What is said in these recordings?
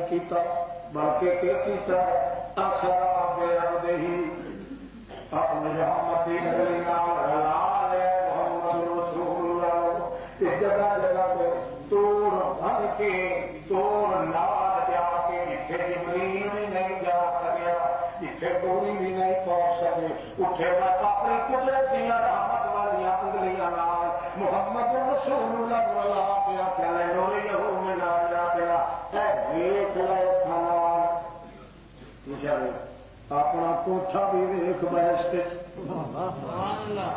کیتا بلکہ کیتا اسرا بعبده اپنے رحمت کی نگری نال رلا لے محمد رسول اللہ اس جگہ جگہ پہ توڑ بھر کے توڑ نال جا کے جتھے جبریل بھی نہیں جا سکیا جتھے پوری بھی نہیں پہنچ سکے اٹھے گا اپنی قدرت دیا رحمت والی انگلیاں نال محمد رسول اللہ والا پیا چلے نوری یہو میں نہ جا پیا اے ویکھ لے تھان اپنا کوٹھا بھی ویخ بحث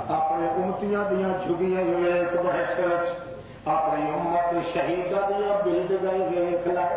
اپنے امتیاں دیا جھگیاں ویخ بحث اپنی امت شہیدہ دیا بلڈنگ ویخ لے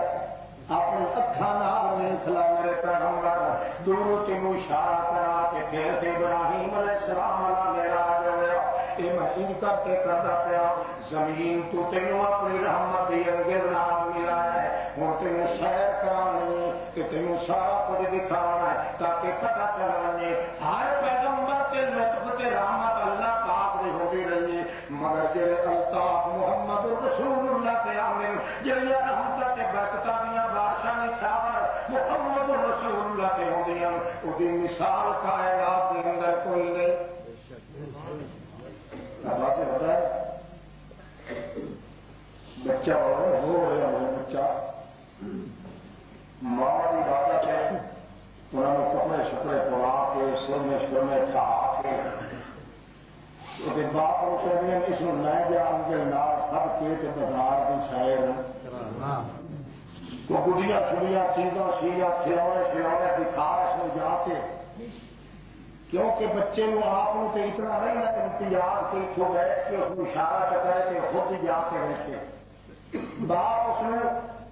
اپنے اکھان ویخ لے میرے پیغمبر دونوں تینوں اشارہ کرا کے پھر ابراہیم علیہ السلام والا میرا ہوا یہ میں ان کر کے کرتا پیا زمین تو تینوں اپنی رحمت کی انگل نام ملا ہے ہوں تینوں سیر کرانی کہ تینوں سارا کچھ دکھانا ہے تاکہ پتہ چلے ہر پیغمبر کے لطف کے رحمت اللہ پاک دی ہوتی رہی ہے مگر جڑے الطاف محمد رسول اللہ کے عامل جڑی رحمت کے برکتاں دیا بادشاہ نے چھاور محمد رسول اللہ کے ہوندی ہیں اودی مثال کائنات کے اندر کوئی نہیں بچہ ہو رہا ہے بچہ ماں کی عادت ہے انہوں نے کپڑے شپڑے پوا کے سرمے کھا کے باپ کو کہتے ہیں اس کو لے جا کے نال سب کے بازار کی شاید تو گڑیا چڑیا چیزاں سیا کھلونے دکھا اس میں جا کے کیونکہ بچے کو آپ کو تو اتنا نہیں ہے امتیاز کے اتوں بیٹھ کے اس کو اشارہ کرے کہ خود جا کے بیٹھے باپ اس میں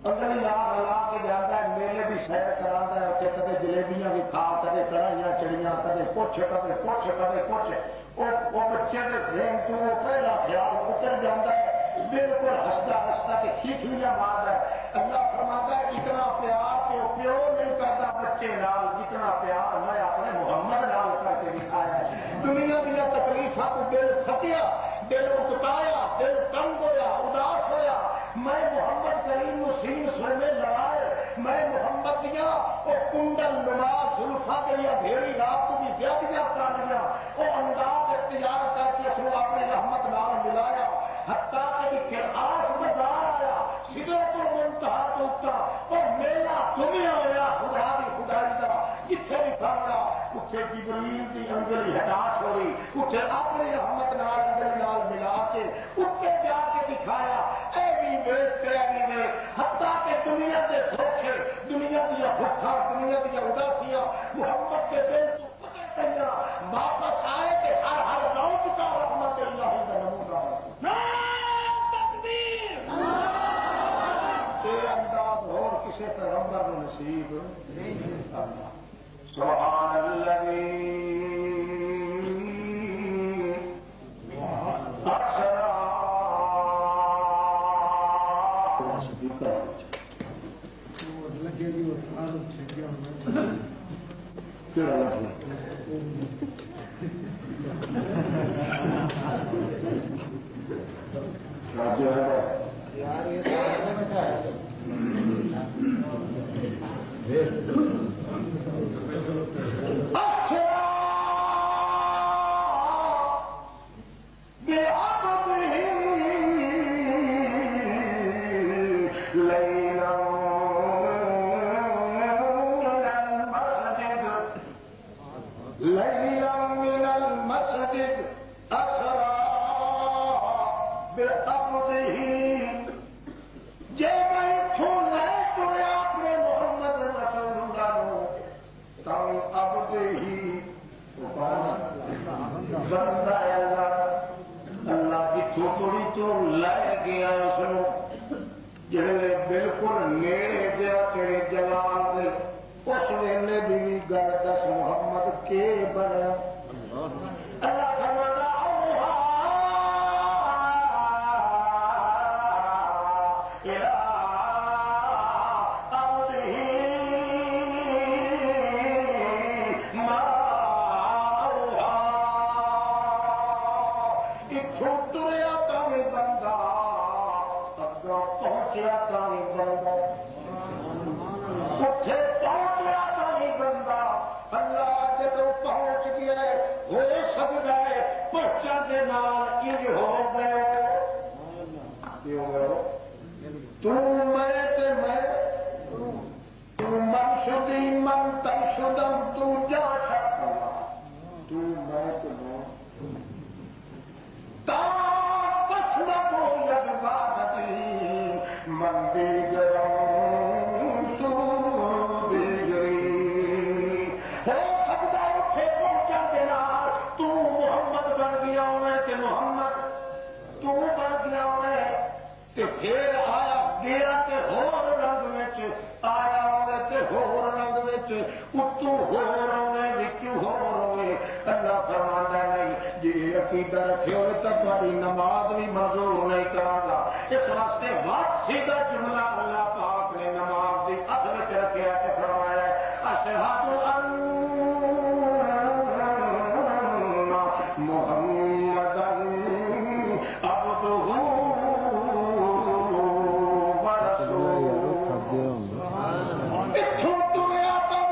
اندر ہلا کے جاتا ہے میلے بھی سیر کرا ہے اتنے کدے جلیبیاں بھی کھا کدے کڑھائیاں چڑیاں کدے کچھ کدے کچھ کدے کچھ وہ بچے کے ذہن تو وہ پہلا خیال اتر جاتا ہے بالکل ہستا ہستا کے کھیچڑیاں مارتا ہے اللہ فرماتا ہے اتنا پیار تو پیو نہیں کرتا بچے نال جتنا پیار میں اپنے محمد نال کر کے دکھایا ہے دنیا دیا تکلیفوں کو دل تھکیا دل اکتایا دل تنگ ہویا اداس ہویا میں محمد کریم سین سرمے لڑائے میں محمد دیا وہ کنڈل نماز زلفا دیا بھیڑی رات کو بھی زیادہ کر لیا وہ انداز اختیار کر کے اس کو اپنی رحمت نال ملایا حتیٰ کہ آس بازار آیا سدرت المنتہا تو اترا اور میلہ دنیا ہوا خدا بھی خدائی کا جتھے بھی کھانا اتنے جبریل کی انگلی ہٹا چھوڑی اتنے اپنی رحمت نال انگلی نال ملا کے اتنے جا کے دکھایا اے بھی ویٹ کرے بھی حتیٰ کہ دنیا کے دھوکے دنیا دیا بھوکھا دنیا دیا اداسیاں محمد کے دل کو پتہ چلنا واپس آئے کہ ہر ہر روز کا رحمت اللہ کا نمونہ انداز اور کسی پیغمبر میں نصیب سبحان الذی اتنے پہنچیا تو نہیں بنتا اللہ جب پہنچ گیا ہو سکتا ہے پہنچا کے نال انج ہو گئے تو میں من شدی من تم شدم تو جا سکتا تو میں تسلم یدبادتی من دیگرم تو دیگری ہو سکتا اٹھے پہنچا دینا تو محمد بن گیا ہوئے کہ محمد تو بن گیا ہوئے کہ پھر آیا گیا کہ ہور رنگ وچ آیا ہوئے کہ ہور رنگ وچ اتو ہور ہوئے وچو ہور ہوئے اللہ فرماتا نہیں جی عقیدہ رکھے ہوئے تو تھوڑی نماز بھی منظور نہیں کرا گا اس واسطے واپسی کا جملہ اللہ پاک نے نماز کی اصل میں رکھا کہ فرمایا اشہد ان محمدا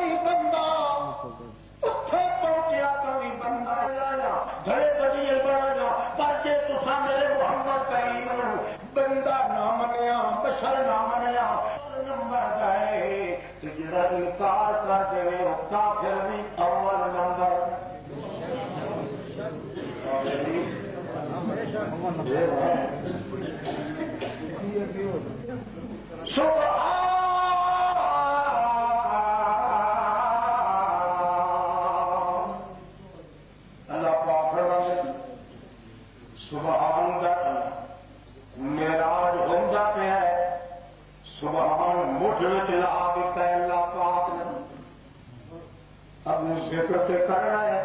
عبدہ بندہ نہ منیا بشر نہ منیا نمبر جائے جڑا انکار کر دے وہ کافر بھی اول نمبر اللہ پاک سبحان معراج ہوتا پیا ہے سبحان مٹھ لا دیتا ہے اللہ پاک نے اپنے ذکر سے کرنا ہے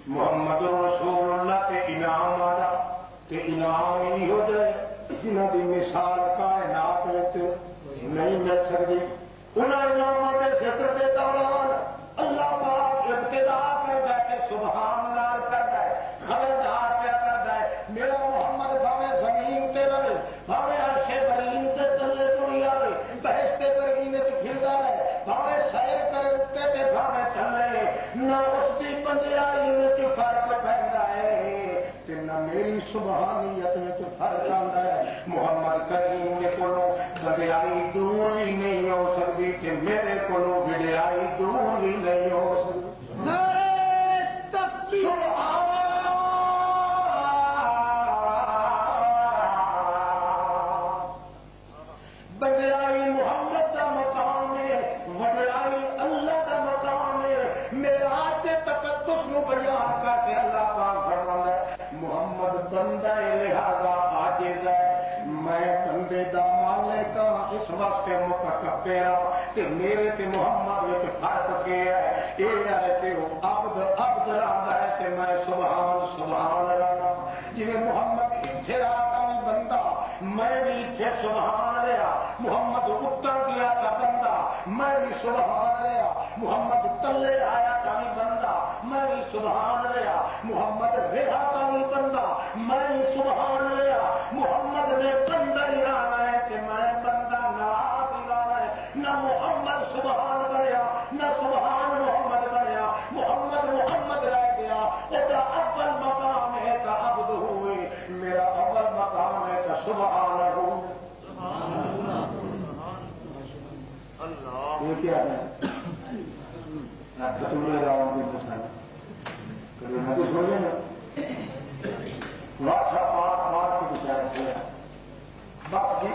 محمد رسول اللہ کے انعام والا کہ انعام ہی ہو جائے جنہ کی مثال کائنات نہیں مل سکتی انہوں انعاموں کے ذکر کے دوران اللہ پاک ابتدا کر بیٹھے سبحان اللہ کرتا ہے خبردار کیا کرتا ہے میرا محمد بھاوے زمین کے رہے بھاوے عرش برین سے چلے چڑی آئے بہشتے برین سے کھلتا ہے بھاوے سیر کرے اٹھتے پہ بھاوے چلے نہ اس کی بندیائی میں تو فرق پہنتا ہے کہ نہ میری سبحانیت میں تو فرق آتا ہے محمد کریم نے کو بڑیائی دور ہی نہیں ہو سکتی کہ میرے کو بڑیائی دور ہی نہیں ہو سکتی بڑیائی محمد کا مقام ہے بڑیائی اللہ کا مقام ہے میرا تقدس نو بیان کر کے اللہ پاک فرماتا ہے محمد بندہ لہذا عاجز ہے میں بندے دا مالک ہاں اس واسطے متکبر ہاں کہ میرے تے محمد وچ فرق کیا ہے یہ ہے کہ وہ عبد رہتا ہے کہ میں سبحان سبحان رہا جی محمد اتنے رہا بندہ میں بھی اتنے سبحان رہا محمد اتر گیا تھا بندہ میں بھی سبحان رہا محمد تلے آیا تھا بندہ میں بھی سبحان رہا محمد رہا تھا بندہ میں بھی سبحان رہا محمد نے بندہ ہی رہا ہے کہ میں بندہ ناراض ہی رہا ہے نہ محمد سبحان رہا نہ سبحان محمد رہا محمد محمد رہ گیا ایسا اول مقام ہے کا عبد ہوئے میرا اول مقام ہے کا سبحان ہو یہ کیا ہے تمہیں راؤں کی مسائل کبھی حدیث ہو گیا نا بادشاہ پاک مار کی بچائے ہے بس جی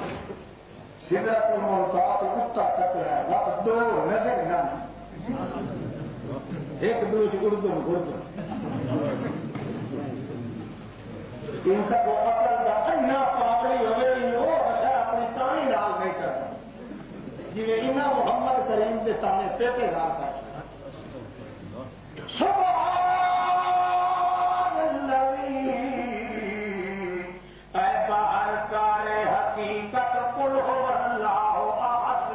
سدرت المنتہا تو اتر تک ہے وقت دو نظر نہ ایک دوسرے اردو ان کا وہ عقل کا اتنا پاگلی ہوئے وہ ہمیشہ اپنی تانی ڈال نہیں کرتا جی انہیں محمد کریم کے تانے پیٹے ڈال کر سبحان الذی اے باہر کار حقیقت قل هو اللہ احد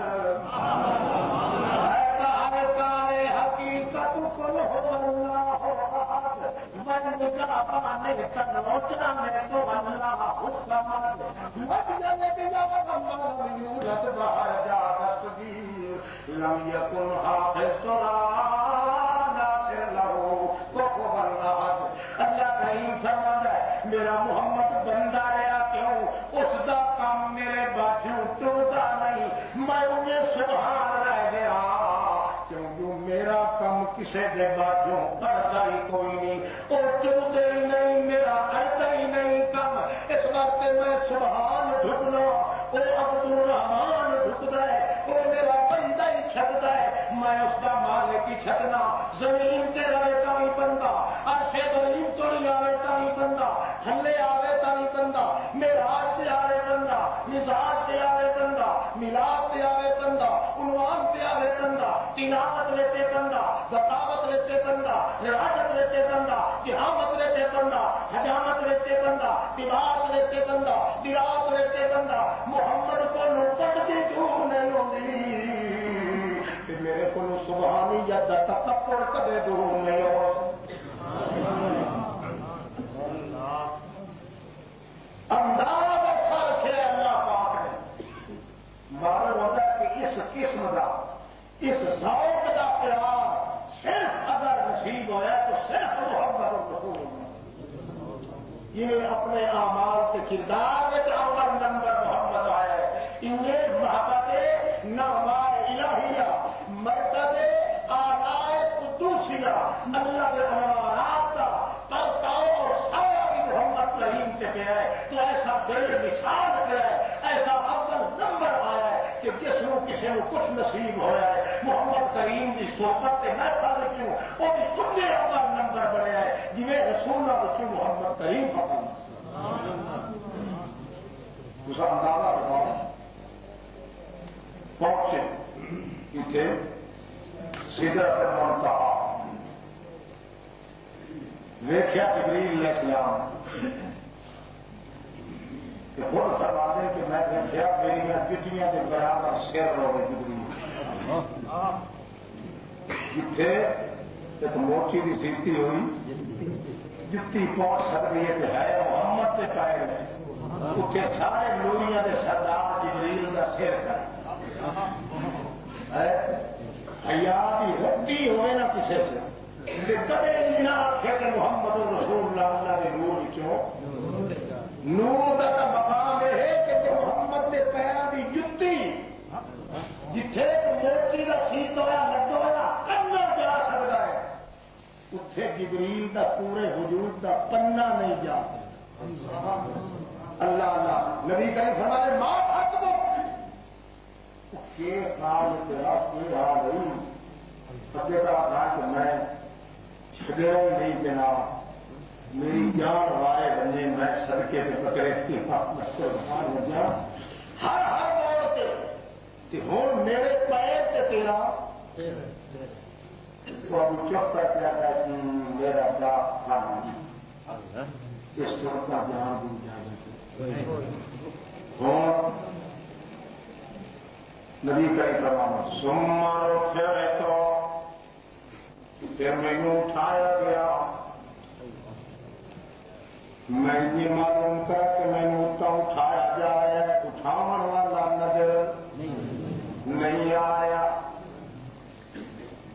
اے باہر کار حقیقت قل هو اللہ احد من نگاہ پانے تنوچنا میں تو اللہ الصمد وجل بلا محمد یورت باہر جا تصویر لم يكن حافظنا ناصر له كفوا احد. اللہ کریم فرماتا ہے میرا محمد بندہ رہا کیوں؟ اس دا کام میرے بازو ٹوٹا نہیں، میں انہیں سبحان رہ گیا کیونکہ میرا کام کسی دے بازو کرتا ہی کوئی نہیں، وہ ٹوٹے ہی نہیں، میرا کرتا ہی نہیں کم. اس واسطے میں سبحان ڈھکنا، وہ عبدالرحمان ڈھکتا ہے، وہ میرا بندہ ہی چھکتا ہے، میں اس کا مالک ہی چھکنا. زمین سے رہے تا ہی بندہ، عرش زمین تو نہیں آئے تا ہی بندہ، تھلے آئے تا ہی بندہ، میراج سے آئے بندہ، مزاج سے آئے بندہ، میلاد سے آئے بندہ، عنوان سے آئے بندہ، تلاوت لیتے بندہ، ذکاوت لیتے بندہ، ریاضت لیتے بندہ، جہامت لیتے بندہ، حجامت لیتے بندہ، دماغ لیتے بندہ، دراز لیتے بندہ. محمد کو نوپٹ کی دور نہیں ہوتی کہ میرے کو سبحانی یا تکبر کدے دور نہیں ہو. انداز ایسا رکھے اللہ پاک نے، معلوم ہوتا ہے کہ اس قسم کا اس ذوق کا پیار صرف اگر نصیب ہوا تو صرف محمد رسول اللہ. یہ اپنے اعمال کے کردار میں اول نمبر محمد آیا ہے. انہیں محبت نغمہ الہیہ مرکز آلائے قدوسیہ اللہ کے انوارات کا پرتاؤ اور سایہ بھی محمد کریم کے پہ ہے. تو ایسا بے مثال پہ ہے، ایسا اول نمبر آیا ہے کہ جس کو کسی کو کچھ نصیب ہوا ہے محمد کریم کی صحبت سے میں پڑھ کیوں وہ بھی کچھ اول نمبر بنے ہے جی رسول بچوں محمد کریم پکڑ. اس کا اندازہ بتاؤ پہنچے کتنے سدرت المنتہا ویکھیا جبریل علیہ السلام کہ خود فرما دے کہ میں دیکھا میری جتیاں کے برابر سر رہے جبریل جتنے ایک موچی کی سیتی ہوئی جتی پہنچ سکتی ہے کہ ہے محمد کے پائے اتنے سارے نوریاں کے سردار جبریل کا سر کر حیا کی رتی ہوئے نہ کسی سے کبھی نہ آخیا کہ محمد رسول اللہ کے نور کیوں. نور کا مقام یہ ہے کہ محمد کے پیروں کی جتی جتھے موچی کا سیت ہوا لگا ہوا اندر جا سکتا ہے اتنے جبریل کا پورے وجود کا پنا نہیں جا سکتا. اللہ اللہ نبی کریم فرماتے ماں حق دو کہ حال تیرا کوئی حال نہیں سبے کا تھا کہ میں چھڑے نہیں دینا میری جان وائے بنے میں سڑکے پہ پکڑے تھی ہر ہر موڑ سے ہوں میرے پیر سے تیرا چپ کر کیا میرا باپ کھانا اس چوٹ کا جان بھی جائے نبی کا کرام سمر تو پھر مینو اٹھایا گیا. میں یہ معلوم کرا کہ مینو اتنا اٹھایا جائے اٹھاون والا نظر نہیں آیا.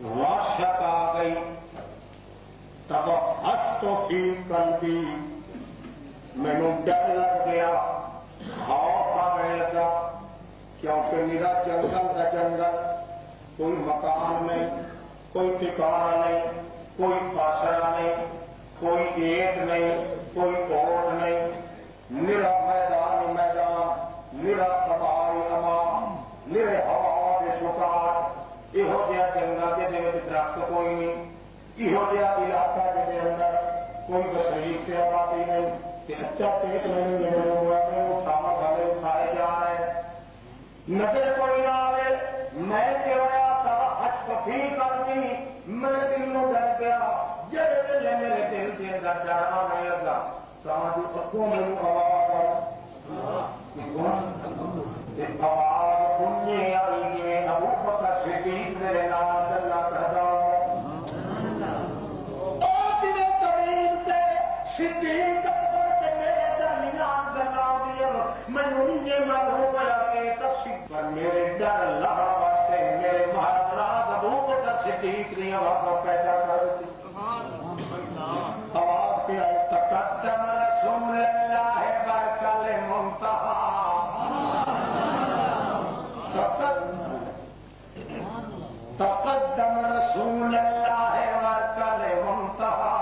وحشت آ گئی تب ہس تو فی قلبی مینو ڈر لگ گیا خوف آنے لگا کیونکہ میرا جنگل کا جنگل کوئی مکان نہیں کوئی ٹھکانا نہیں کوئی پاسرا نہیں کوئی ایٹ نہیں کوئی کوٹ نہیں نرا میدان میدان نرا قبائل امام نرے ہوا کے شکار یہو جہاں جنگل کے درخت کوئی نہیں یہو جہاں علاقہ کے اندر کوئی وسیع سے آبادی نہیں کہ اچھا پیٹ نہیں ملے ہوا اٹھاوا والے اٹھائے جا رہے نظر کوئی نہ آئے میں کہہ کفی کرنی میں دل میں ڈر گیا جب میرے دل کے اندر ڈر آنے لگا تو پکوں میرے آواز سننے آئی ہے ابو بکر صدیق میرے نام اللہ کرتا کریم سے صدیق میرے درمیان کرنا دیا میں یہ معلوم ہوا کہ تصدیق پر میرے ڈر اللہ واسطے میرے مہاراج صدیق نے آواز پیدا کر دی. آواز پہ آئی تقدم رسول اللہ برکل منتہا. تقدم رسول اللہ برکل منتہا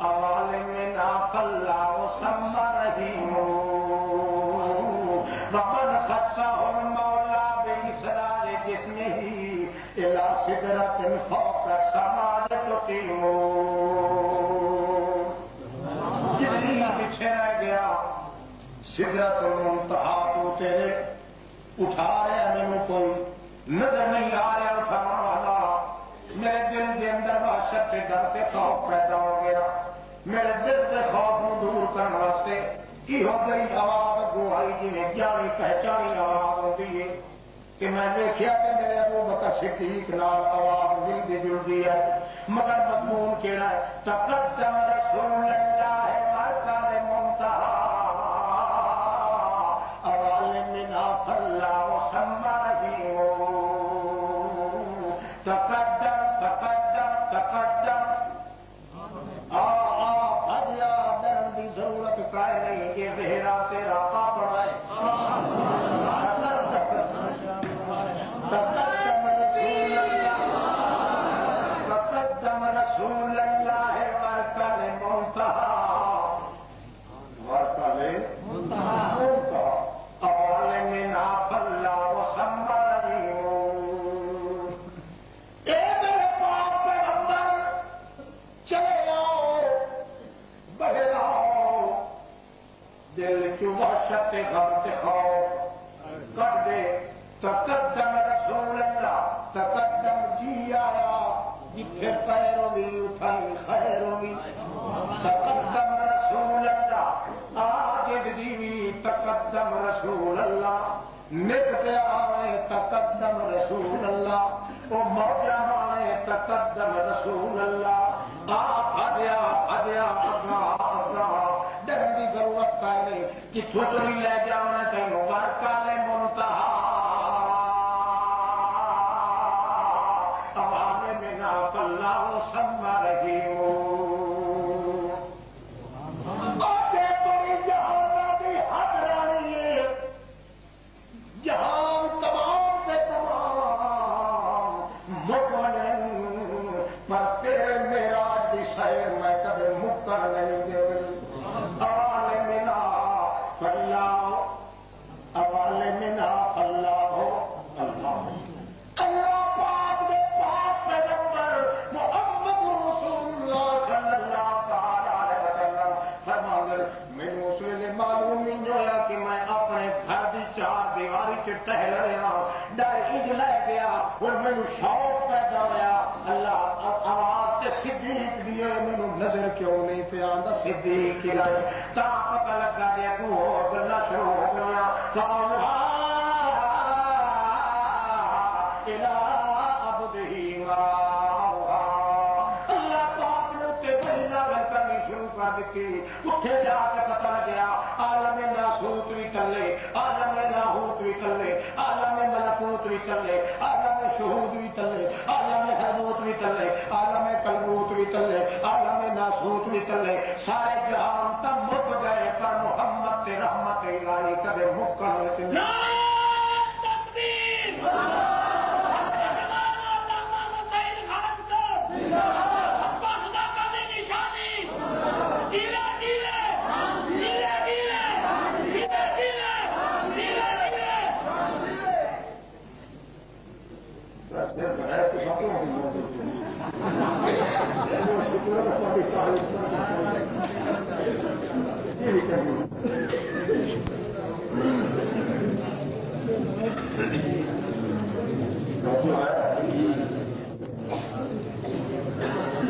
اول منا فلا وسمى رحیم ومن خصه المولا بإسرار جسمه إلى سدرة فوق السماء تقيم. جبریل پیچھے رہ گیا. سدرۃ المنتہا تو تیرے اٹھا رہا مینوں کوئی نظر نہیں آ رہا اٹھانے والا. میرے دل کے اندر وحشت کے ڈر سے خوف پیدا ہو گیا. میرے دل کے خوف کو دور کرنے واسطے یہ ہو گئی آواز گوائی جی جانی پہچانی آواز ہوتی ہے کہ میں دیکھا کہ میرے ابو بکر صدیق نال آواز ملتی جلتی ہے مگر مضمون کہڑا ہے تقدم رسول اللہ برکل منتہا اول منا فلا وسمى رحیم. تقدم تقدم تقدم درم کی ضرورت کا نہیں. یہ بہرا تیرا پاپڑ ہے. تقدم رسول اللہ تقدم رسول اللہ برکل منتہا برکل منتہا اول منا فلا وسمى رحیم. اے میرے پاک پیغمبر چلے آؤ بڑھے آؤ دل کی وحشت غم سے خوف کر دے. تقدم رسول اللہ تقدم جی آیا جتھے پیروں بھی اٹھائی خیروں بھی. تقدم رسول اللہ آج دیوی تقدم رسول اللہ نت پہ آئے تقدم رسول اللہ وہ موجہ آئے تقدم رسول اللہ. آدیا آدیا اگا ڈر کی ضرورت کا نہیں کتوں تو بھی لے جانا چاہیے. برکل منتہا اول منا فلا وسمى رحیم. جہان تمام سے تمام مکمل پر تیرے میرا سیر میں کبھی مکر نہیں دے. اول منا فلا اول منا فلا ہو اللہ اللہ پاک دے پاک پیغمبر محمد رسول اللہ صلی اللہ تعالی علیہ وسلم فرماندے مینوں اس ویلے معلوم نہیں ہویا کہ میں اپنے گھر دی چار دیواری چ ٹہل رہا ڈر انج لے گیا اور مینوں شوق پیدا ہوا. اللہ آواز تے صدیق دی مینوں نظر کیوں نہیں پہ آندا صدیق کی رائے تا پتہ لگا دیا تو ہو گلا شروع ہو گیا. اللہ پاک نے تے بڑی لاگت کرنی شروع کر دیتی. اتنے جا کے پتہ لگیا عالم ناسوت بھی کلے عالم لاہوت بھی کلے عالم ملکوت بھی کلے عالم شہود بھی کلے عالم حبوت بھی کلے عالم کلبوت بھی کلے عالم ناسوت بھی کلے. سارے جہان تب مک گئے پر محمد تے رحمت الہی کبھی مکر نہیں.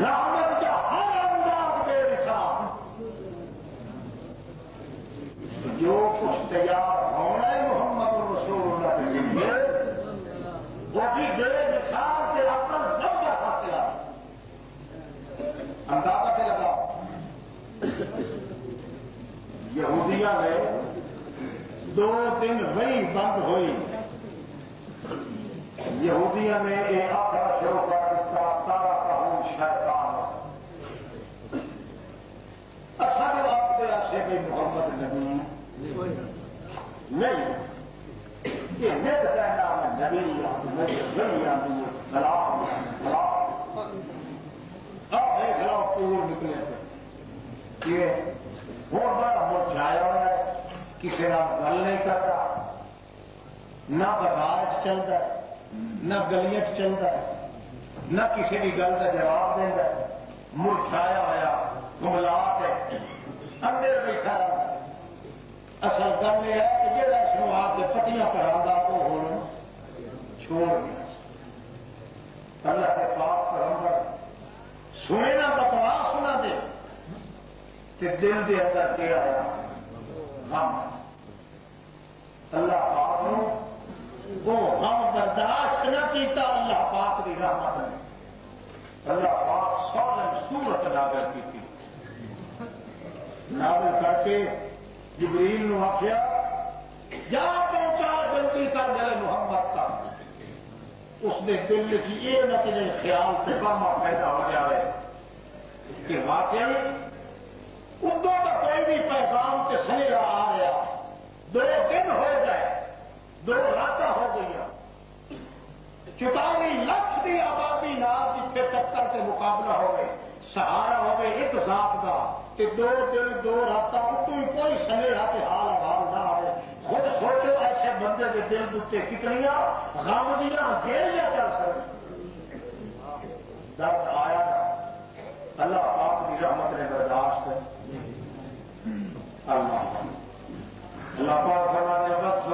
رحمت کا ہر انداز بے مثال جو کچھ تیار ہونا ہے محمد رسول اللہ کے ذریعے وہ بھی بے مثال سے اپنا لمبا فاصلہ اندازہ سے لگا. یہودیاں نے 2 دن وہی بند ہوئی. یہودیاں نے یہ آخر شروع کر دیتا فَتَرَكَهُ شَيْطَانٌ. اصل وقت ایسے بھی محمد نبی نہیں، یہ نت کہنا میں نبی آتی سلام دیکھ لو پور نکلے تھے یہ بہت بڑا مرجھایا ہوا ہے، کسی نہ گل نہیں کرتا، نہ بازار چلتا نہ گلیاں چلتا نہ کسی کی گل کا جواب دینا، مرجھایا ہوا گملاٹ ہے، اندر بیٹھا رہا. اصل گل یہ ہے کہ جہاں اس کو آپ کے پٹیاں پڑھا وہ ہوں چھوڑ گیا. اللہ کے پاک پیغمبر سنے نہ بکواس سنا دے کہ دل دے اندر کیا آیا ہم اللہ پاک وہ ہم برداشت نہ کیتا. اللہ پاک کی رحمت نے اللہ پاک سولہ سورت نازل کی تھی، نازل کر کے جبریل نے آخیا یا پہنچا جلدی کر میرے محمد تک. اس نے دل کی یہ نتیجے خیال سے باما پیدا ہو جائے کہ واقعی ادو کا کوئی بھی پیغام کے سنیرا آ رہا، 2 دن ہو گئے، 2 راتیں ہو گئی، 44 لاکھ کی آبادی نال جتنے ٹکر کے مقابلہ ہو گئے، سہارا ہو گئے ایک ذات کا، 2 دن 2 راتیں اتو ہی کوئی سنیرا کے حال آواز نہ آئے. خود سوچو ایسے بندے کے دل دے کتنیاں غم دیا گھیریاں چل سکتی. درد آیا اللہ پاک کی رحمت نے برداشت ہے. اللہ پاک فرماتے ہیں بس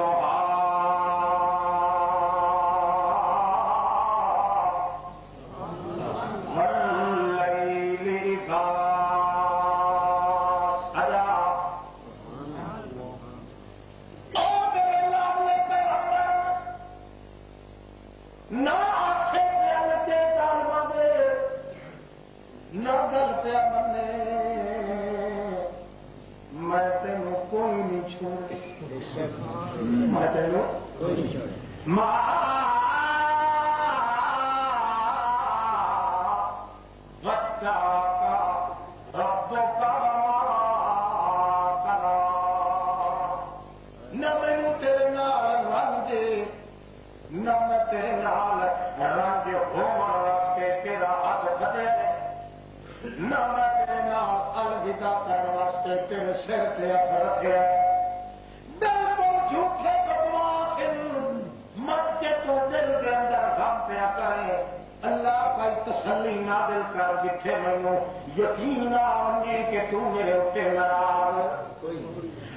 یقین آنے کہ تو میرے اتنے ناراض.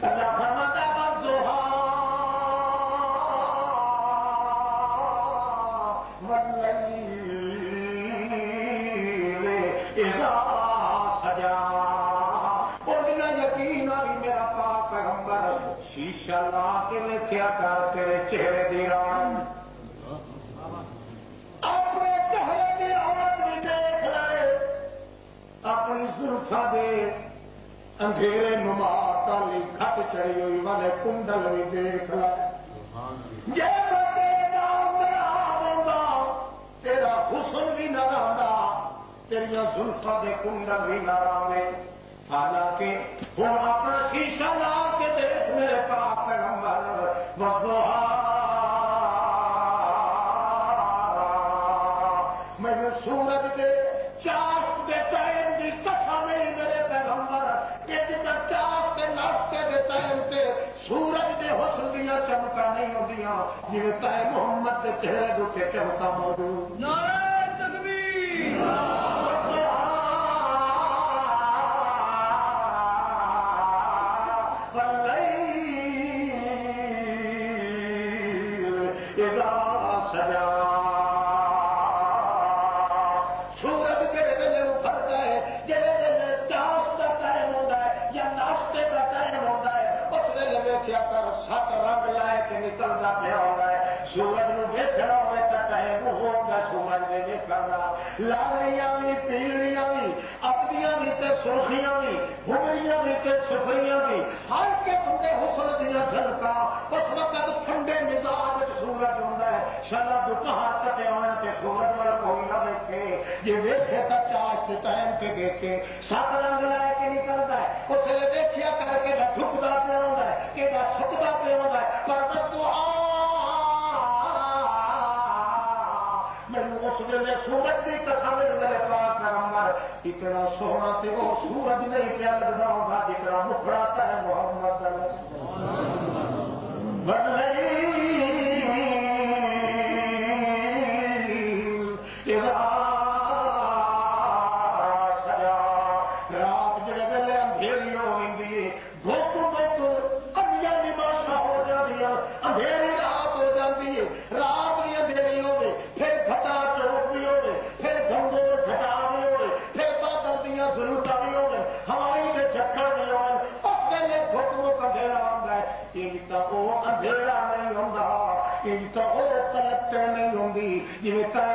اللہ فرماتا ہے اذا سجا. اور یقین آئی میرا پاک پیغمبر شیشہ لا کے لکھیا کر تیرے چہرے دی ران اپنے چہرے دی عورت بھی دیکھ لے، اپنی زلفاں دے اندھیرے نما تالی کھٹ چڑی ہوئی والے کنڈل بھی دیکھ لے. جے تیرا حسن بھی نہ رہا، تیریا زلفاں دے کنڈل بھی نہ رہے. حالانکہ ہوں اپنا شیشہ لا کے دیکھ میرے پاک پیغمبر مجھے سورج کے چاک کے ٹائم کی کتھا نہیں میرے پیغمبر، ایک چاک کے ناشتے کے ٹائم سے سورج کے حسن دیا چمکا نہیں ہوندیاں جی تے محمد کے چہرے دے چمکا موجود. نعرہ تکبیر. نکلنا پیا ہونا ہے سورج نو دیکھنا ہوئے تو ٹائم ہوگا سورج نے نہیں کرنا. لالیا بھی پیلیاں بھی اپنیاں بھی تے سرخیاں بھی ہوئیاں بھی تے سفریاں بھی ہر قسم کے حسن دیا جھلکا. اس وقت ٹھنڈے مزاج سورج ہوتا ہے. شالا دوپہر کٹے ہونے سے سورج والا کوئی نہ دیکھے. جی ویکھے تو چاش کے ٹائم کے دیکھے سات رنگ لے کے نکلتا ہے اسے دیکھیا کر کے ڈھکتا پہ ہوتا ہے کہ چھپتا پہ ہوتا ہے پر مینو اس ویلے سورج کی قسم میرے پاس پیغمبر اتنا سونا تے وہ سورج نہیں پیا لگتا ہوگا جتنا مکھڑا ہے محمد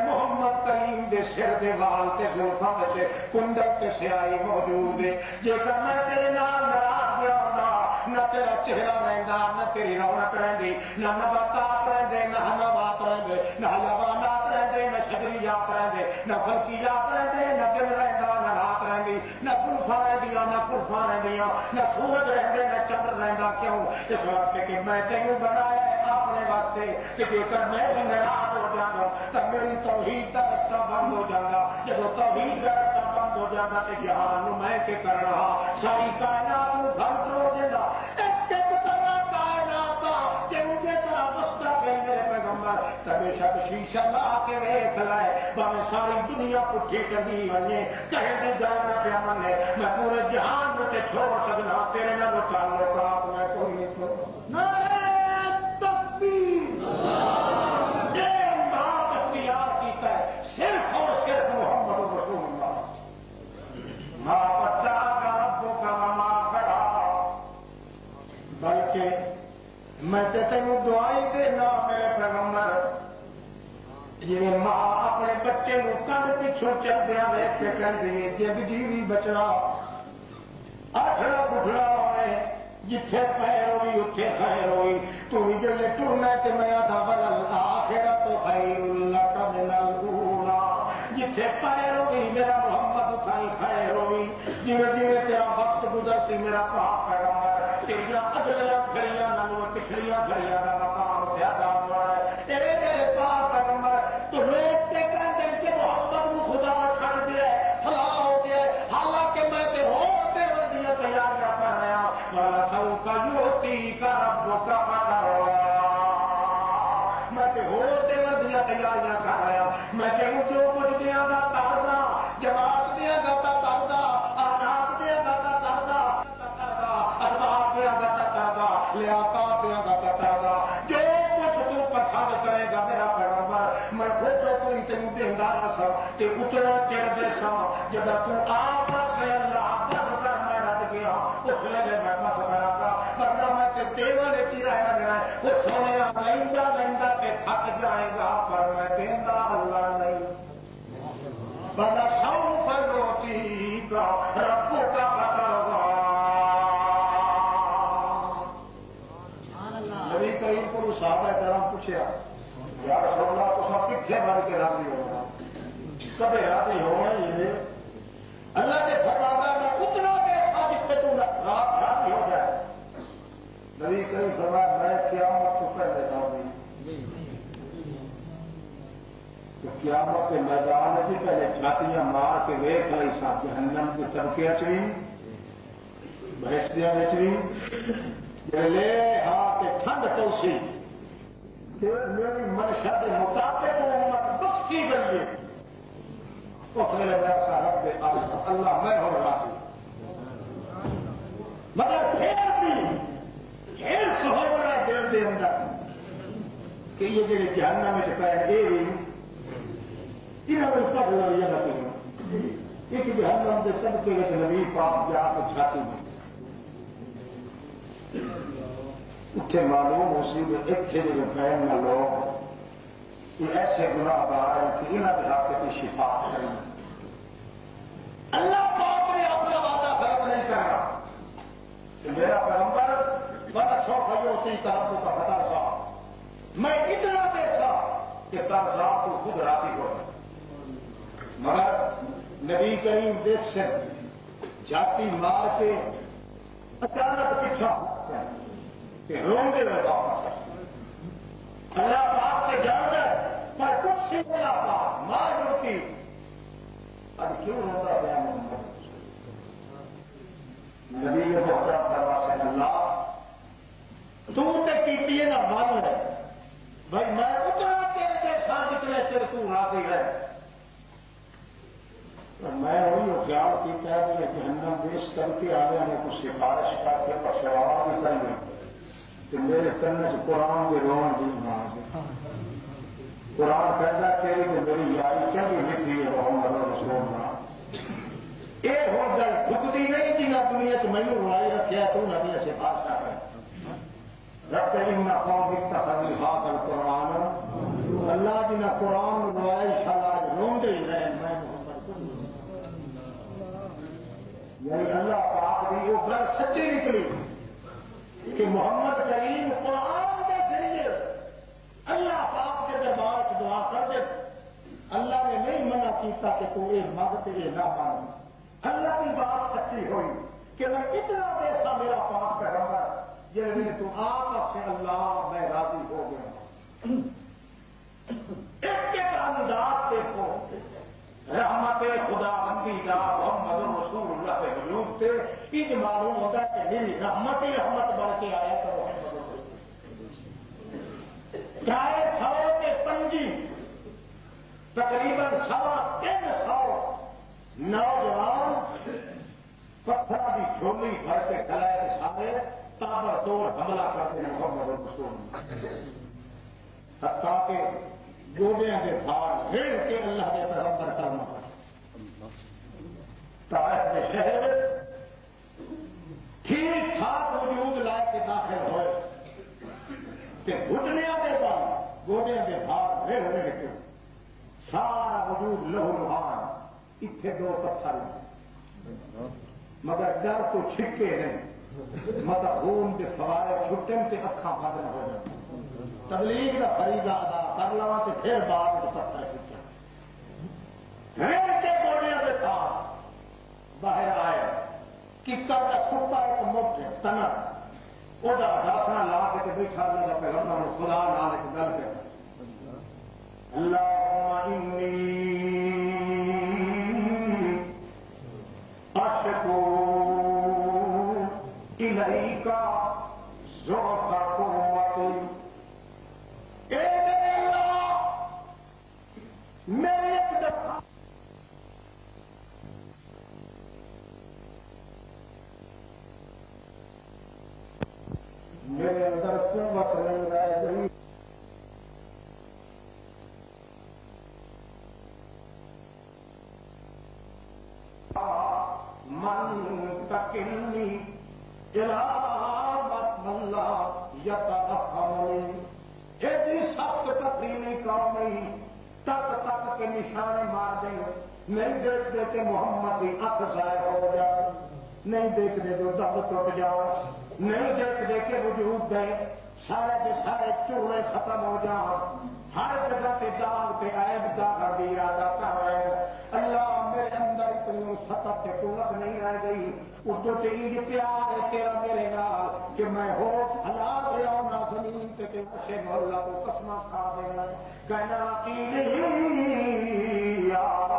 محمد کریم دے سر دے وال تے زلفاں تے کنڈل تے سیائی موجود ہے جیکر میں تیرے نال ناراض پیا ہوندا نہ تیرا چہرہ رہندا نہ تیری رونق رہندی نہ نباتات رہندے نہ حیوانات رہندے نہ حیوانات رہندے نہ شجریات رہندے نہ فلکیات رہندے نہ دن رہندا نہ رات رہندی نہ کلفاں رہندیاں نہ کلفاں رہندیاں نہ سورج رہندے نہ چندر رہندا کیوں اس واسطے کہ میں تینوں بنایا اپنے واسطے کہ جے کر میں بھی ناراض ہو جاگا تو میری توحید کا رستہ بند ہو جاگا جب توحید کا رستہ بند ہو جاگا تو جہان میں کے کر رہا ساری کائنات میں بند ہو جائے گا ایک طرح کائنات کا کہ مجھے طرح بستہ گئی میرے پیغمبر تبھی شک شیشہ لا کے ریکھ لائے باہر ساری دنیا پٹھی کبھی بنے کہیں بھی جانا پیا منے میں پورے جہان میں چھوڑ سکنا تیرے نہ تعلقات میں کوئی نہیں چھوڑ صرف اور صرف محمد رسول اللہ ماں بچہ کا ربوں کا ماں کھڑا بلکہ میں تینوں دعائی دینا میرے پیغمبر یہ ماں اپنے بچے کو کنڈ پچھوں چل دیا ویک کے کہتی جگ جیوی بچنا اٹھڑا بٹھڑا ہوئے جتھے پیر ہوئی اتنے خیر ہوئی تو بھی جو ٹرنا کہ میں آدھا بدل آخرا تو خیر اللہ کا ملا جتھے پیر ہوئی میرا محمد اتائی خیر ہوئی جی جی تیرا وقت گزر سی میرا پاپ پیغمبر تیریا اگلیاں گھڑیاں نالوں پچھلیاں گھڑیاں کا مقام زیادہ ہوا ہے تیرے میرے پاپ پیغمبر تو لوگ تے کہتے ہیں کہ محمد کو خدا چھڑ دیا فلاں ہو گیا حالانکہ میں تے ہوتے ودیاں تیاریاں کر رہا والا سو کا یوتی کا رب کا قدر میں تے ہوتے ودیاں تیاریاں کر رہا میں کہوں جو کچھ دیا گا تازہ جماعت دیا گا تازہ آزاد دیا گا تازہ ارباب دیا گا تازہ لیاقات دیا گا تازہ جو کچھ تو پسند کرے گا میرا پیغمبر میں خود تو تین دینا سا کہ اتنا چڑھ دے سا جب تو آپ سے اللہ بس کر میں رد گیا اس لیے میں بس کرا گا ورنہ میں دیوا نے چیرا ہے وہ سونے لینا لینا کہ تھک جائے گا پر میں دینا اللہ نہیں بنا سوف روتی کا ربوں کا بتاوا نبی کریم کو صحابہ کرام پوچھا یا رسول اللہ تو سب کتنے بن کے راضی ہوگا کبھی راضی ہونا یہ اللہ کے فرماتا ہے اتنا پیسہ جس پہ تم راضی ہو جائے نبی کریم فرمایا میں قیامت کو کر دیتا ہوں تو قیامت کے میدان سے پہلے چھاتیاں مار کے ویخ لائی سا جہنم کے طبقے اچڑی بحثیاں اچڑی لے ہاں کے ٹھنڈ پوسی کہ میری منشا کے مطابق امت بخشی گئی اس میرے ایسا رب دے اللہ میں ہو راضی مگر پھر بھی پھر سہولنا دل دے اندر کہ یہ جڑے جہنم میں پہ یہ بھی انہوں نے سب لڑیا نہ کرو ایک جہنم کے سب کے نبی پاک جا کے چھاتی میں اتنے معلوم اسی میں اتنے جو بہن نہ لوگ یہ ایسے گناہ گار ہیں کہ انہوں نے حق کی شفا کریں اللہ پاک نے اپنا وعدہ غلط نہیں کرنا کہ میرا پیغمبر بڑا شوق ہے ہوتی طرفوں کا پتا تھا میں اتنا پیسہ کہ تب رات کو خود راضی ہو مگر نبی کریم دیکھ سے جاتی مار کے اچانک پیچھا روندے ہوئے واپس اللہ پاک کے جان ہے پر کچھ نہیں ملا پا ماں جڑتی اب کیوں ہوتا گیا نبی یہ محترم کروا سے اللہ تو کیتی ہے نا من ہے بھائی میں اتنا تیرے جیسا جتنے چر تو راضی ہے میں وہی خیال کیا ہے کہ جہنم پیش کر کے آگے میں کچھ سفارش کر کے پشوا بھی کر لیں کہ میرے کرنے سے قرآن کے رون دی قرآن کہتا کہ میری یاری چاہیے لکھی ہے محمد رسول اللہ یہ ہو گل ٹھکتی نہیں جی نہ دنیا سے مینو بلائی رکھا تو نبی سے پاسا کر رب ان قوم اتخذوا هذا القرآن اللہ جی نہ قرآن بلائی شاید روندے ہی رہے میں یعنی اللہ پاک بھی وہ گل سچی نکلی کہ محمد کریم قرآن کے ذریعے اللہ پاک کے دربار کی دعا کر دے اللہ نے نہیں منع کیتا کہ تو یہ مانگتے یہ نہ مانگ اللہ کی بات سچی ہوئی کہ میں اتنا پیسہ میرا پاک پیغمبر جیسے تو آپ سے اللہ میں راضی ہو گیا ایک انداز دیکھو رحمت خدا بندی کا محمد رسول اللہ کے وجود سے یہ معلوم ہوتا ہے کہ میری رحمت ہی رحمت بڑھ کے آیا کرو چاہے 100 کے 5 تقریباً 350 نوجوان پتھر کی جھولی بھر کے کلائے کے سامنے تابر توڑ حملہ کرتے ہیں محمد رسول حتیٰ کہ گوڑیاں کے بھاگ بھیڑ کے اللہ کے پیغمبر کرنا پڑا طائف کے شہر ٹھیک ٹھاک وجود لائے کے داخل ہوئے کہ گھٹنیاں کے بعد گوڑیاں کے بھاگ بھیڑ ہونے کے سارا وجود لہو لہان اتنے 2 پتھر مگر ڈر تو چھکے نہیں مطلب خون کے فوارے چھٹن سے اکھاں بند ہو جائیں تبلیغ کا فریضہ ادا کر لوا تو پھر بعد میں پتھر کھینچا ریڑھ کے گوڑیاں کے ساتھ باہر آئے ککر کا کتا ایک مٹھ تنا وہ ڈاکنا لا کے بیٹھا لگا پیغمبر خدا نال ایک گل کر اللہم انی اشکو الیک ضعف قوتی میرے ایک دفعہ میرے اندر قوت نہیں رہ گئی من تکلنی الامت اللہ یترحمنی ایسی سخت تقریبی قوم نہیں تک تک کے نشانے مار دیں نہیں دیکھتے کہ محمد کی اکھ ضائع ہو جائے نہیں دیکھتے تو دب ٹوٹ جاؤ نہیں دیکھتے کہ وجود دے سارے کے سارے چوڑے ختم ہو جاؤ ہر جگہ کے داغ کے عیب دا کر دی ارادہ کر رہے اللہ میرے اندر اتنی سطح سے قوت نہیں رہ گئی اردو تیری پیار ہے تیرا میرے نال کہ میں ہو حالات لیا نہ زمین تے کہ اچھے مولا کو قسمہ کھا دینا کہنا کی نہیں یار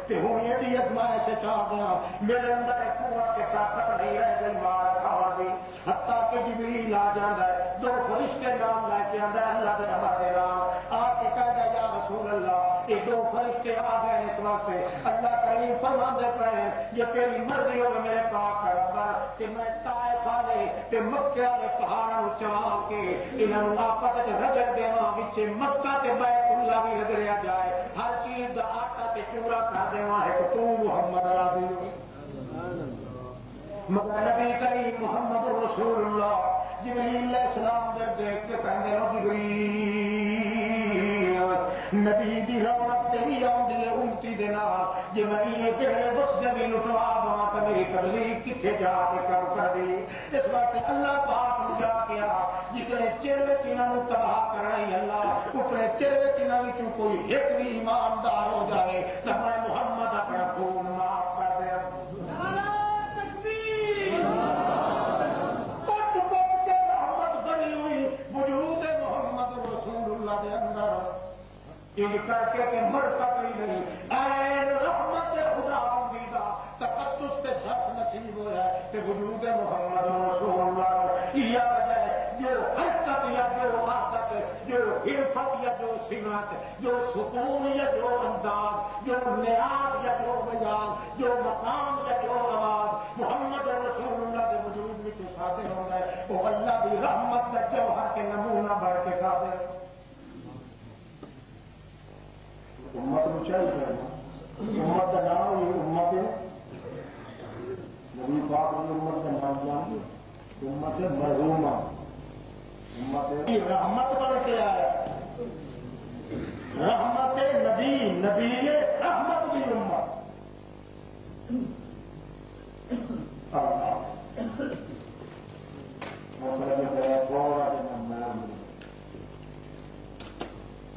کہ ہوں یہ بھی ازمائش سے چاہ گیا میرے اندر ایک قوت کے طاقت نہیں رہ گئی مار کھا دی حتیٰ کہ جبریل آ جاتا ہے 2 فرشتے نام لے کے آتا ہے اللہ کے ہمارے رام آ کے کہتا ہے یا رسول اللہ یہ 2 فرشتے آ گئے اس واسطے اللہ کریم فرماندے پئے یہ تیری مرضی ہو میرے پاک پیغمبر کہ میں طائف والے تے مکے والے پہاڑاں چڑھا کے انہاں آپس وچ رگڑ دیواں وچ مکہ تے بیت اللہ بھی رگڑیا جائے ہر چیز دا آٹا تے چورا کر دیواں ہے کہ تو محمد راضی ہو مگر نبی کریم محمد رسول اللہ جبریل علیہ السلام دے دیکھ کے کہندے ہو جبریل نبی دی رونق تیری آندی ہے امتی دے نال جے میں یہ کہے بس جبی لٹوا دواں تے میری تبلیغ کتھے جا کے کر دی اس واسطے اللہ پاک نو جا کے جتنے چر وچ انہاں نو تباہ کرنا ہی اللہ اتنے چر وچ انہاں وچوں کوئی ایک بھی ایماندار ہو جائے تے میں محمد اپنا خون ان کر کے مر تک ہی نہیں این رحمت خدا امیدہ تقدس کے شخص نصیب ہوا ہے کہ وجود محمد رسول اللہ یہ وجہ ہے جو حرکت یا جو حرکت جو حرفت یا جو سمت جو سکون یا جو انداز جو نیاز یا جو بیان جو مقام یا جو آواز محمد رسول اللہ کے وجود میں جو صادر ہو گئے وہ اللہ کی رحمت کا جوہر کے نمونہ بڑھ کے صادر امت کو چاہیے امت کا نام یہ امت نبی پاک نے امت کا نام جان امت مرحومہ امت رحمت بن کے آیا رحمت نبی نبی رحمت کی امت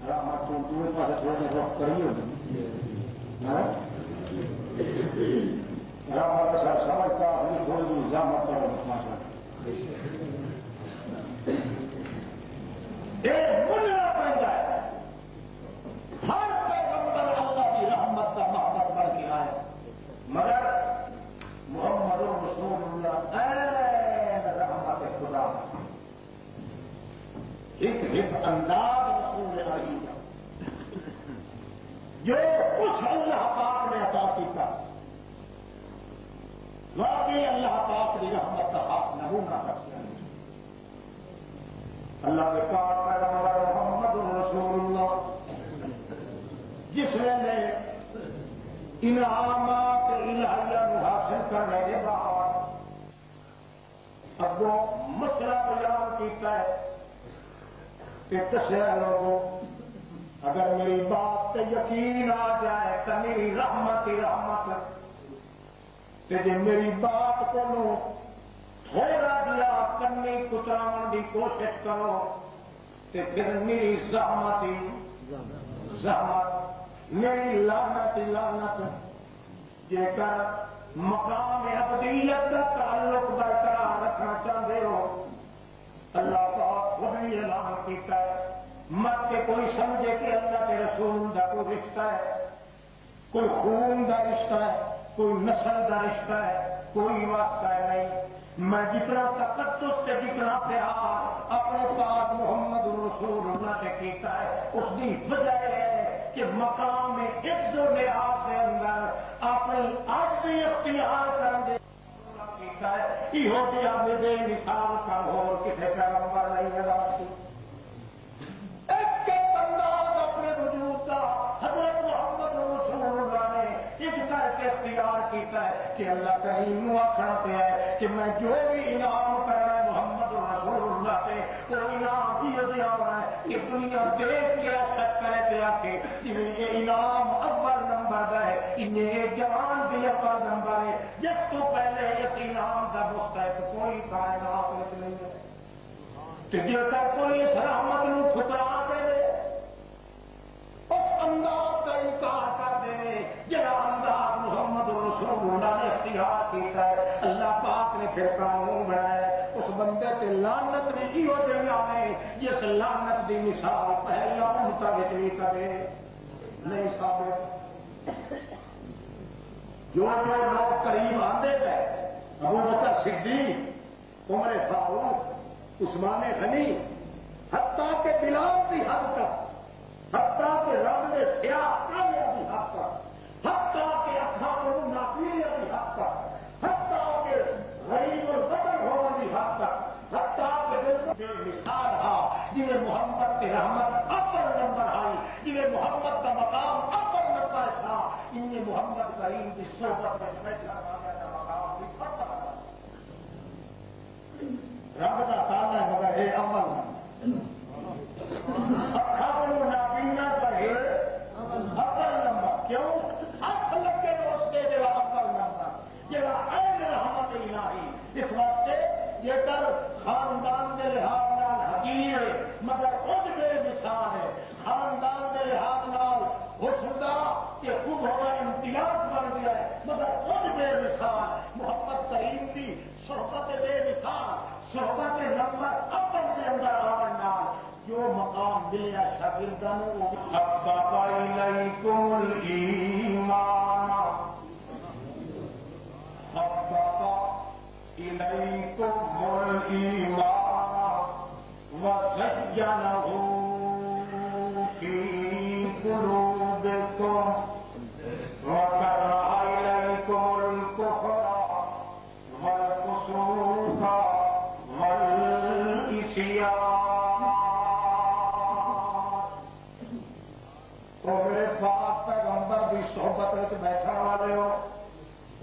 رحمت تمہیں پاس تھوڑے وقت کریے رحمت سر سمجھتا اپنی تھوڑی زحمت کرو ایک بننا پڑتا ہے ہر پیغمبر اللہ کی رحمت کا محبت بڑھ کے آئے مگر محمد رسول اللہ اے رحمت خدا ایک انداز رسول اللہ جو کچھ اللہ پاک نے عطا کیا واقعی اللہ پاک کی رحمت کا خاص نمونہ کرتے ہیں اللہ کے پاک پیغمبر محمد رسول اللہ جس نے انعامات الہیہ حاصل کرنے کے بعد اب وہ مسئلہ بیان کیتا ہے کہ دسیا لوگوں اگر میری بات پہ یقین آ جائے تو میری رحمت ہی رحمت کہ جی میری بات کو تھوڑا دیا کرنی کتراؤن کی کوشش کرو تو پھر میری زحمت ہی زحمت میری لعنت ہی لعنت جے کر مقام ابدیت کا تعلق برقرار رکھنا چاہتے ہو اللہ پاک خود بھی اعلان کیتا ہے مت کے کوئی سمجھے کہ اللہ کے رسول کا کوئی رشتہ ہے کوئی خون کا رشتہ ہے کوئی نسل کا رشتہ ہے کوئی واسطہ ہے نہیں میں جتنا تقدس سے جتنا پیار اپنے پاک محمد رسول اللہ سے کیتا ہے اس کی وجہ ہے کہ مقام عز و لحاظ کے اندر اپنی عجزی اختیار کرنے یہ بے مثال کا ہو کسی پیغمبر نہیں ادا کی ایک انداز اپنے وجود کا حضرت محمد رسول اللہ نے اس کر کے اختیار کیتا ہے کہ اللہ کریم آخر پہ ہے کہ میں جو بھی انعام کر رہا ہے محمد رسول اللہ سے وہ انعام بھی دیا ہوا ہے کہ دنیا دیکھ کے شک کرے پہ آ کے یہ انعام اول نمبر کا ہے انہیں جوان بھی اول نمبر ہے جس تو پہلے اس انعام کا مستحق کوئی کائنات میں نہیں ہے کہ جب تک کوئی اس رحمت نو ٹھکرا دے اس انداز کا انکار کر دے جہاں انداز محمد رسول اللہ نے اختیار کیا ہے اللہ پاک نے پھر قانون بنایا اس بندے سے لعنت بھی ہو جائے جس لعنت کی مثال پہلا مطابق بھی کرے نہیں ثابت جو لوگ قریب آتے گئے ابو بکر صدیق عمر فاروق عثمان غنی حتیٰ کہ بلال بھی حد تک حتیٰ کہ رب نے سیاہ کامیا بھی حد تک حتیٰ کہ اصحاب نافیہ بھی حد تک حتیٰ کہ غریب البدر ہونا بھی حد تک حتیٰ کہ مثال ہا جنہیں محمد کی رحمت اپر نمبر آئی جنہیں محمد کا مقام اپر نمبر تھا انہیں محمد کریم کی صحبت میں بیٹھا مقام بھی پڑتا رب کا تعالیٰ مگر ہے عمل نابینا پر ہے اول نمبر کیوں ہاتھ لگے واسطے جگہ اول نمبر جگہ این رحمت الہی اس واسطے یہ کر خاندان کے لحاظ نال حقیر مگر خود بے مثال ہے خاندان کے لحاظ نال حسن دا کہ خوب ہوا امتیاز بن گیا ہے مگر خود بے مثال محمد کریم کی صحبت بے مثال صحبت نمبر اپن کے اندر مقام ملیا شاگردان حبب الیکم الایمان حبب الیکم الایمان وزینہ فی قلوبکم وکرہ الیکم الکفر والفسوق والعصیان۔ تو میرے پاس پیغمبر کی صحبت میں بیٹھا والے ہو،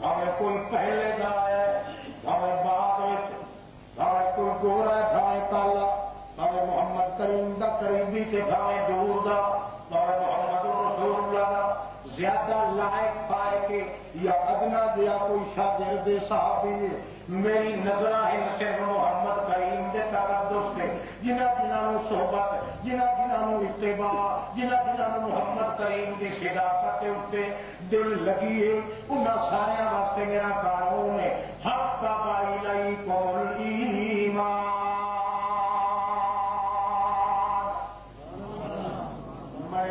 ہمیں کوئی پہلے دا ہے ہمیں بعد ہمیں کوئی گورا ہمیں کالا، ہمیں محمد کریم دا قریبی تے ہمیں دور دا، ہمیں محمد رسول اللہ دا زیادہ لائق پائے کے یا ادنا دیا کوئی شاگرد صحابی میری نظر ہے صرف محمد کریم دے تقدس سے جنہ جنہوں صحبت جنہ جنہوں اتباع جنہ جنہوں محمد کریم کی صداقت کے اتنے دل لگی ہے انہاں سارے واسطے میرا قانون ہے حبب الیکم الایمان۔ میں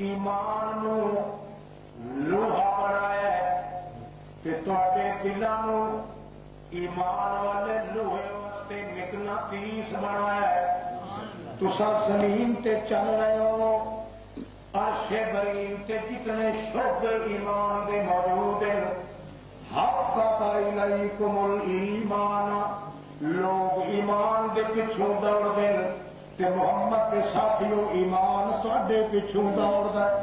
ایمان نو لوہا بنایا ہے کہ تواڈے دلوں ایمان والے لوہے واسطے مقناطیس بنایا ہے۔ تساں زمین تے چل رہے ہو، عرش برین تے جتنے شعبے ایمان دے موجود ہیں، حبب الیکم الایمان، لوگ ایمان دے پچھوں دوڑدے تے محمد کے ساتھیوں ایمان تواڈے پچھوں دوڑدا ہے۔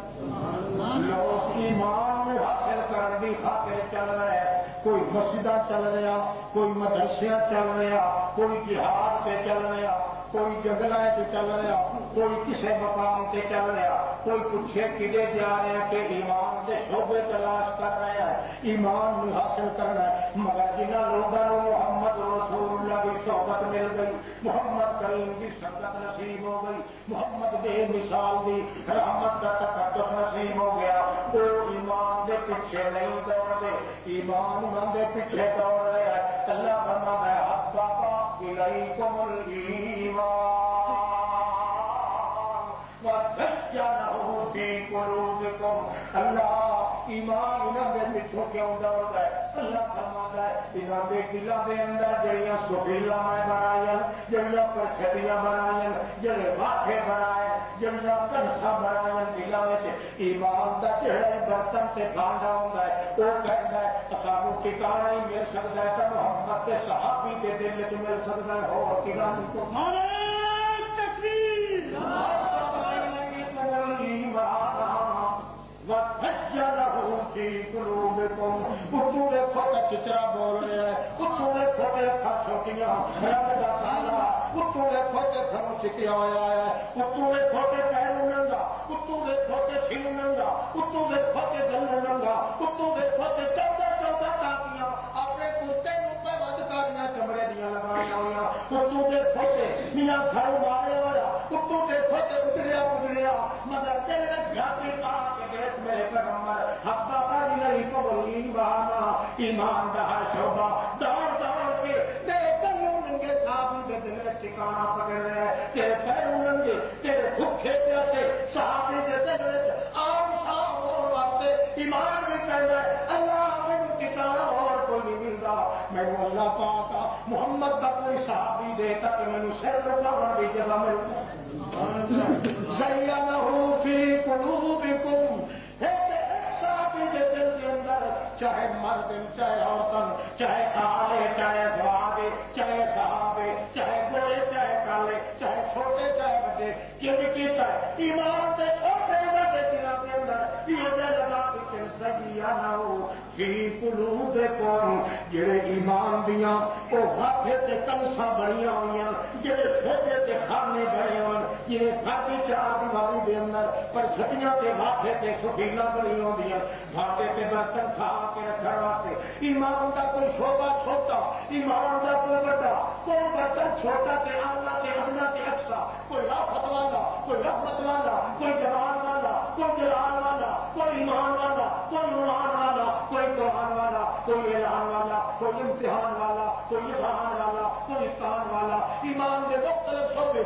لوگ ایمان میں حاصل کرنے کی خاطر چل رہے ہیں، کوئی مسجداں چل رہا، کوئی مدرسیاں چل رہا، کوئی جہاد پہ چل رہا، کوئی جنگل چل رہا، کوئی کسی مقام سے چل رہا، کوئی پوچھے کدے جا رہے ہیں کہ ایمان کے شعبے تلاش کر رہے ہیں، ایمان بھی حاصل کرنا ہے۔ مگر جنہوں لوگوں کو محمد رسول اللہ کی صحبت مل گئی، محمد کریم کی سنگت نصیب ہو گئی، محمد بے مثال کی رحمت کا تقدس نصیب ہو گیا، وہ ایمان کے پیچھے نہیں دوڑتے، ایمان انہوں کے پیچھے دوڑ رہے ہیں۔ اللہ فرماتا ہے حبب الیکم الایمان وزینہ فی قلوبکم، اللہ ایمان انہوں کے پیچھوں کیوں دوڑ رہا ہے؟ اللہ فرماتا ہے انہوں کے دلوں کے اندر جڑیاں سفیلا میں بنایا، جڑیاں پرچھڑیاں بنایا، جڑے واٹے بنائے، جڑیاں کنسا بنایا دلوں میں ایمان کا جڑا برتن سے بھانڈا ہوتا ہے وہ کہتا ہے سانو ٹھکانا ہی مل سکتا ہے تو محمد کے صحابی کے دل چ مل سکتا ہے ہو ٹھکانے کو اتو دیکھو تو چچرا بول رہا ہے، اتو دیکھو تو اکھا چھوٹیاں رب کا تالا، اتو دیکھو تو تھرو چکیا ہوا ہے، اتو دیکھو تو پیرو ننگا، اتو دیکھو تو سر ننگا، اتو دیکھو تو گلو ننگا، اتو دیکھو تو 14 کاپیاں اپنے کرتے پہ بند کریاں چمڑے دیا لگایا ہوئی، اتو دیکھو تو میاں گھر مارے ہوا، اتو دیکھو تو اجڑیا مگر دل میں جاتی پا کے دیکھ میرے پیغمبر حبب الیکم الایمان، ایمان کا ہر شعبہ دوڑ دوڑ کے تیرے کلوں ننگے صحابی کے دل میں ٹھکانا پکڑ رہے ہیں، تیرے پیروں ننگے تیرے بھوکے پیاسے صحابی کے دل میں آم شام ہونے واسطے ایمان بھی کہتا ہے اللہ مجھے ٹھکانا اور کوئی نہیں ملتا، میں اللہ پاک محمد کا کوئی صحابی دیتا کہ میں سر لگانا دی جگہ ملتا زینہ فی قلوبکم، چاہے مرد چاہے عورتن چاہے آلے چاہے زوادے چاہے صحابے چاہے گورے چاہے کالے چاہے چھوٹے چاہے بڑے یہ بھی کیتا ہے ایمان سے چھوٹے بڑے دلوں کے اندر یہ لگا کہ زینہ فی قلوبکم، جڑے ایمان دیاں وہ ہاتھے تے کنساں بنیاں ہوئی، جڑے چھوٹے تے خانے بنے ہوئے، جڑے ساڈی چار دیواری دے اندر پر چھٹیاں تے ہاتھے تے سفیلا بنی ہوندیاں، بھاٹے تے برتن کھا کے رکھنے واسطے ایمان کا کوئی شعبہ چھوٹا، ایمان کا کوئی بڑا، کوئی برتن چھوٹا تے آلہ تے ادنا تے اقصا، کوئی رافت والا کوئی رحمت والا، کوئی جلال والا کوئی جلال والا، کوئی ایمان والا کوئی ایمان والا، کوئی قرآن والا کوئی اعلان والا، کوئی امتحان والا کوئی اذہان والا کوئی اتحان والا، ایمان کے مختلف شعبے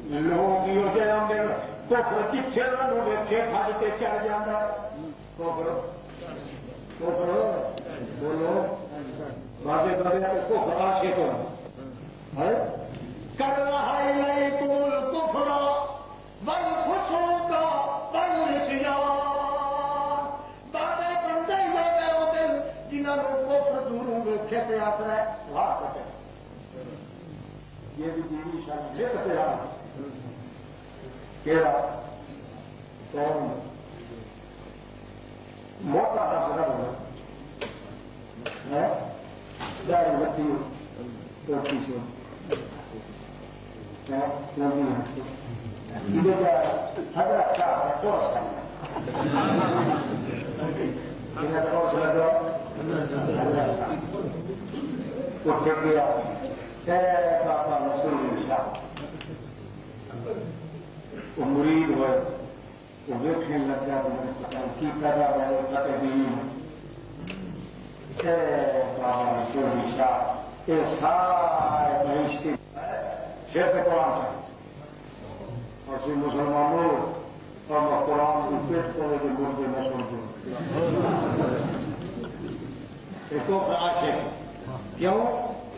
لوگ جنم دن کفر کتنے ویچے کھج کے چل جانا کفر بولو بڑے بڑے کفر آشے تو کر رہا ہے کول کفر بل خوشوں کا بل رشیان بڑے بندے ہوتے ہوتے جنہوں نے کفر دوروں ویچے پہ آتا ہے واہ بچے یہ بھی دیوی شان سے پتہ کیڑا کون موٹا مسئلہ ہے داڑھی بتی ٹوپی سے حضرت صاحب کورس کرنا کورس لگا اٹھ گیا بابا رسول شاہ وہ مرید ہوئے وہ دیکھنے لگ گیا تو مجھے پتا کی پیدا ہوئے فتح دین بابا رسول شاہ یہ سارے بہشتی صرف قرآن چاہیے اور سی مسلمانوں اور میں قرآن کی پیٹ کرنے کے مردے میں سمجھوں ایک تو عاشق کیوں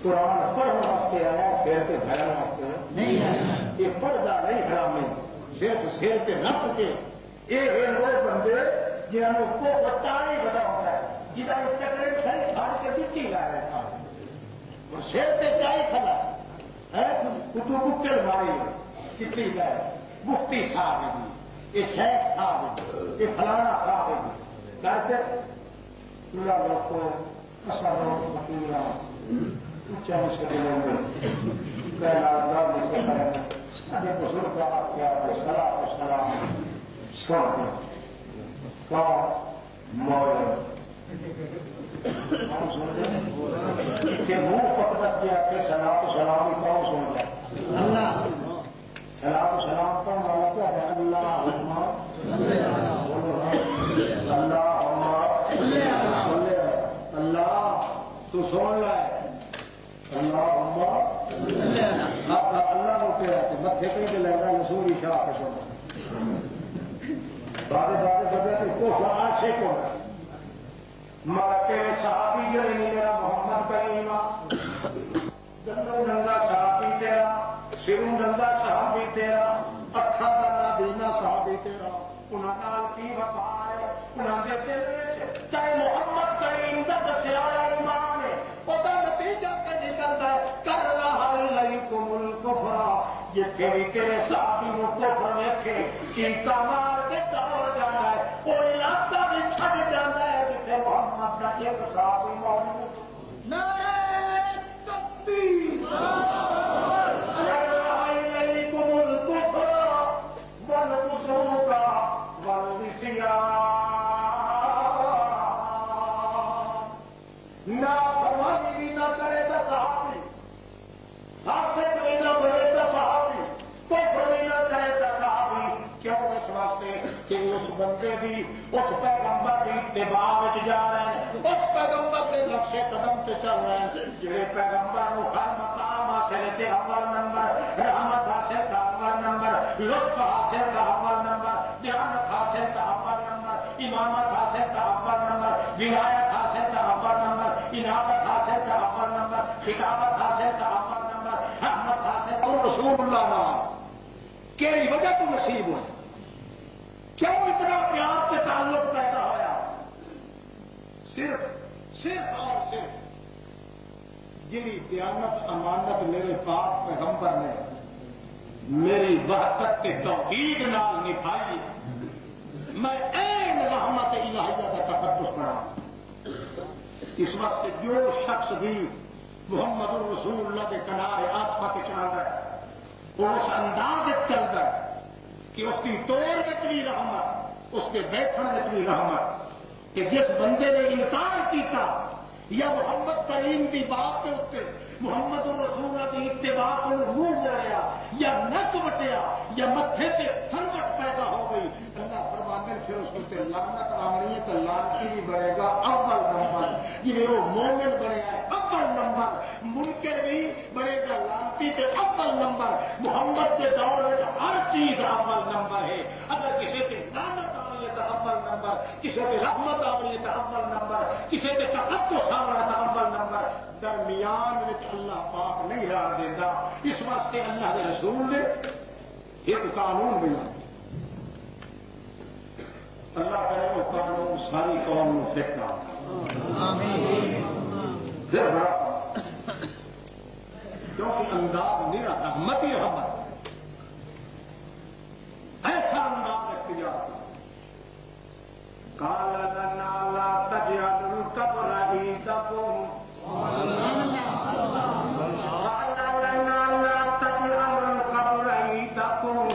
قرآن پڑھنے واسطے آیا سیر پہ بھرنے واسطے نہیں آیا یہ پڑھتا نہیں حرام نہیں صرف سیر پہ رکھ کے یہ وہ بندے جنہوں کو پتا نہیں پتا ہوتا ہے جنہوں نے چکرے صحیح کھاڑ کے بچی لا رہے تھا اور سیر پہ چائے کھلا کتو بکل ماری کتنی گئے مفتی صاحب ہے یہ شیخ صاحب ہے یہ فلانا صاحب ہے کر کے پورا لوگ کو اصل لوگ فقیرہ چالیس کے دنوں میں بزرگ آپ کیا سلام سلام سن کون مولا کہ منہ پکڑ کیا کہ سلام سلام کون سن رہا اللہ سلام سلام کا مولا کیا ہے اللہ اللہ تو سن رہا ہے اللہ کو کہہ متے پہ لگا رسول شاہ کے سو بارے بارے کو آشے کو تیرے صحابی جو نہیں میرا محمد کریم گندوں ڈنگا صحابی تیرا سروں ڈنگا صحابی تیرا اکھا کا نابینا صحابی تیرا انہوں نال کی وفا ہے انہوں نے چاہے محمد کریم کا دسیا ایمان ہے وہ نتیجہ کا نکلتا ہے کر رہا علیکم الکفر یہ تیرے صحابی کو کفر رکھے چیتا مار کے دوڑ جانا ہے وہ علاقہ بھی چھٹ جانا ہے جسے محمد کا ایک صحابی موجود نعرہ تکبیر کر رہا علیکم الکفر والفسوق والعصیان نہ فرمانی بھی نہ کرے تو صحابی فاسق بھی نہ بنے تو صحابی کفر بھی نہ کرے تو صحابی کیوں اس واسطے کہ اس بندے بھی اس پیغمبر کی اتباع میں جا رہے ہیں اس پیغمبر کے نقش قدم سے چل رہے ہیں جہے پیغمبر کو ہر مقام حاصل ہے اول نمبر رحمت حاصل کا اول نمبر لطف حاصل کا اول نمبر جہانت حاصل کا اول نمبر امامت حاصل کا اول نمبر ولایت حاصل کا اول نمبر انعامت حاصل کا اول نمبر خطابت حاصل کا اول نمبر رحمت حاصل اور رسول اللہ نام کیڑی وجہ تو نصیب ہوئی کیوں اتنا پیار کے تعلق پیدا ہوا صرف اور صرف جی دیانت امانت میرے پاک پیغمبر نے میری وحدت کے توحید نال نبھائی میں عین رحمت الہیہ کا تقدس پڑھا اس واسطے جو شخص بھی محمد رسول اللہ کے کنارے آسفا کے چلتا ہے وہ اس انداز چلتا ہے کہ اس کی توڑ میں بھی رحمت اس کے بیٹھن میں بھی رحمت کہ جس بندے نے انکار کیتا یا محمد کریم کی بات کے اتنے محمد الرسول کی اتباع کو منہ موڑیا یا نک وٹیا یا متھے سے تھنوٹ پیدا ہو گئی اللہ فرماتے پھر اس کو لعنت آنی ہے تو لعنتی بھی بنے گا اول نمبر جی وہ مومن بنے ہے اول اول نمبر، منکر بھی بڑے گا لانتی تے اول نمبر، محمد کے دور میں ہر چیز اول نمبر ہے، اگر کسی کے لعنت آنی ہے تو اول نمبر، کسی کے رحمت آنی ہے تو اول نمبر، کسی کے تقدس آنا ہے تو اول نمبر، درمیان میں اللہ پاک نہیں رہا دیتا، اس واسطے اللہ کے رسول نے ایک قانون بنا، اللہ کرے وہ قانون ساری قوم میں پھیکتا پھر بڑا، کیونکہ انداز میرا رحمت ہی رحمت، ایسا انداز اختیار قال لنا لا تجعلوا القبر عيدكم قال لنا لا تجعلوا القبر عيدكم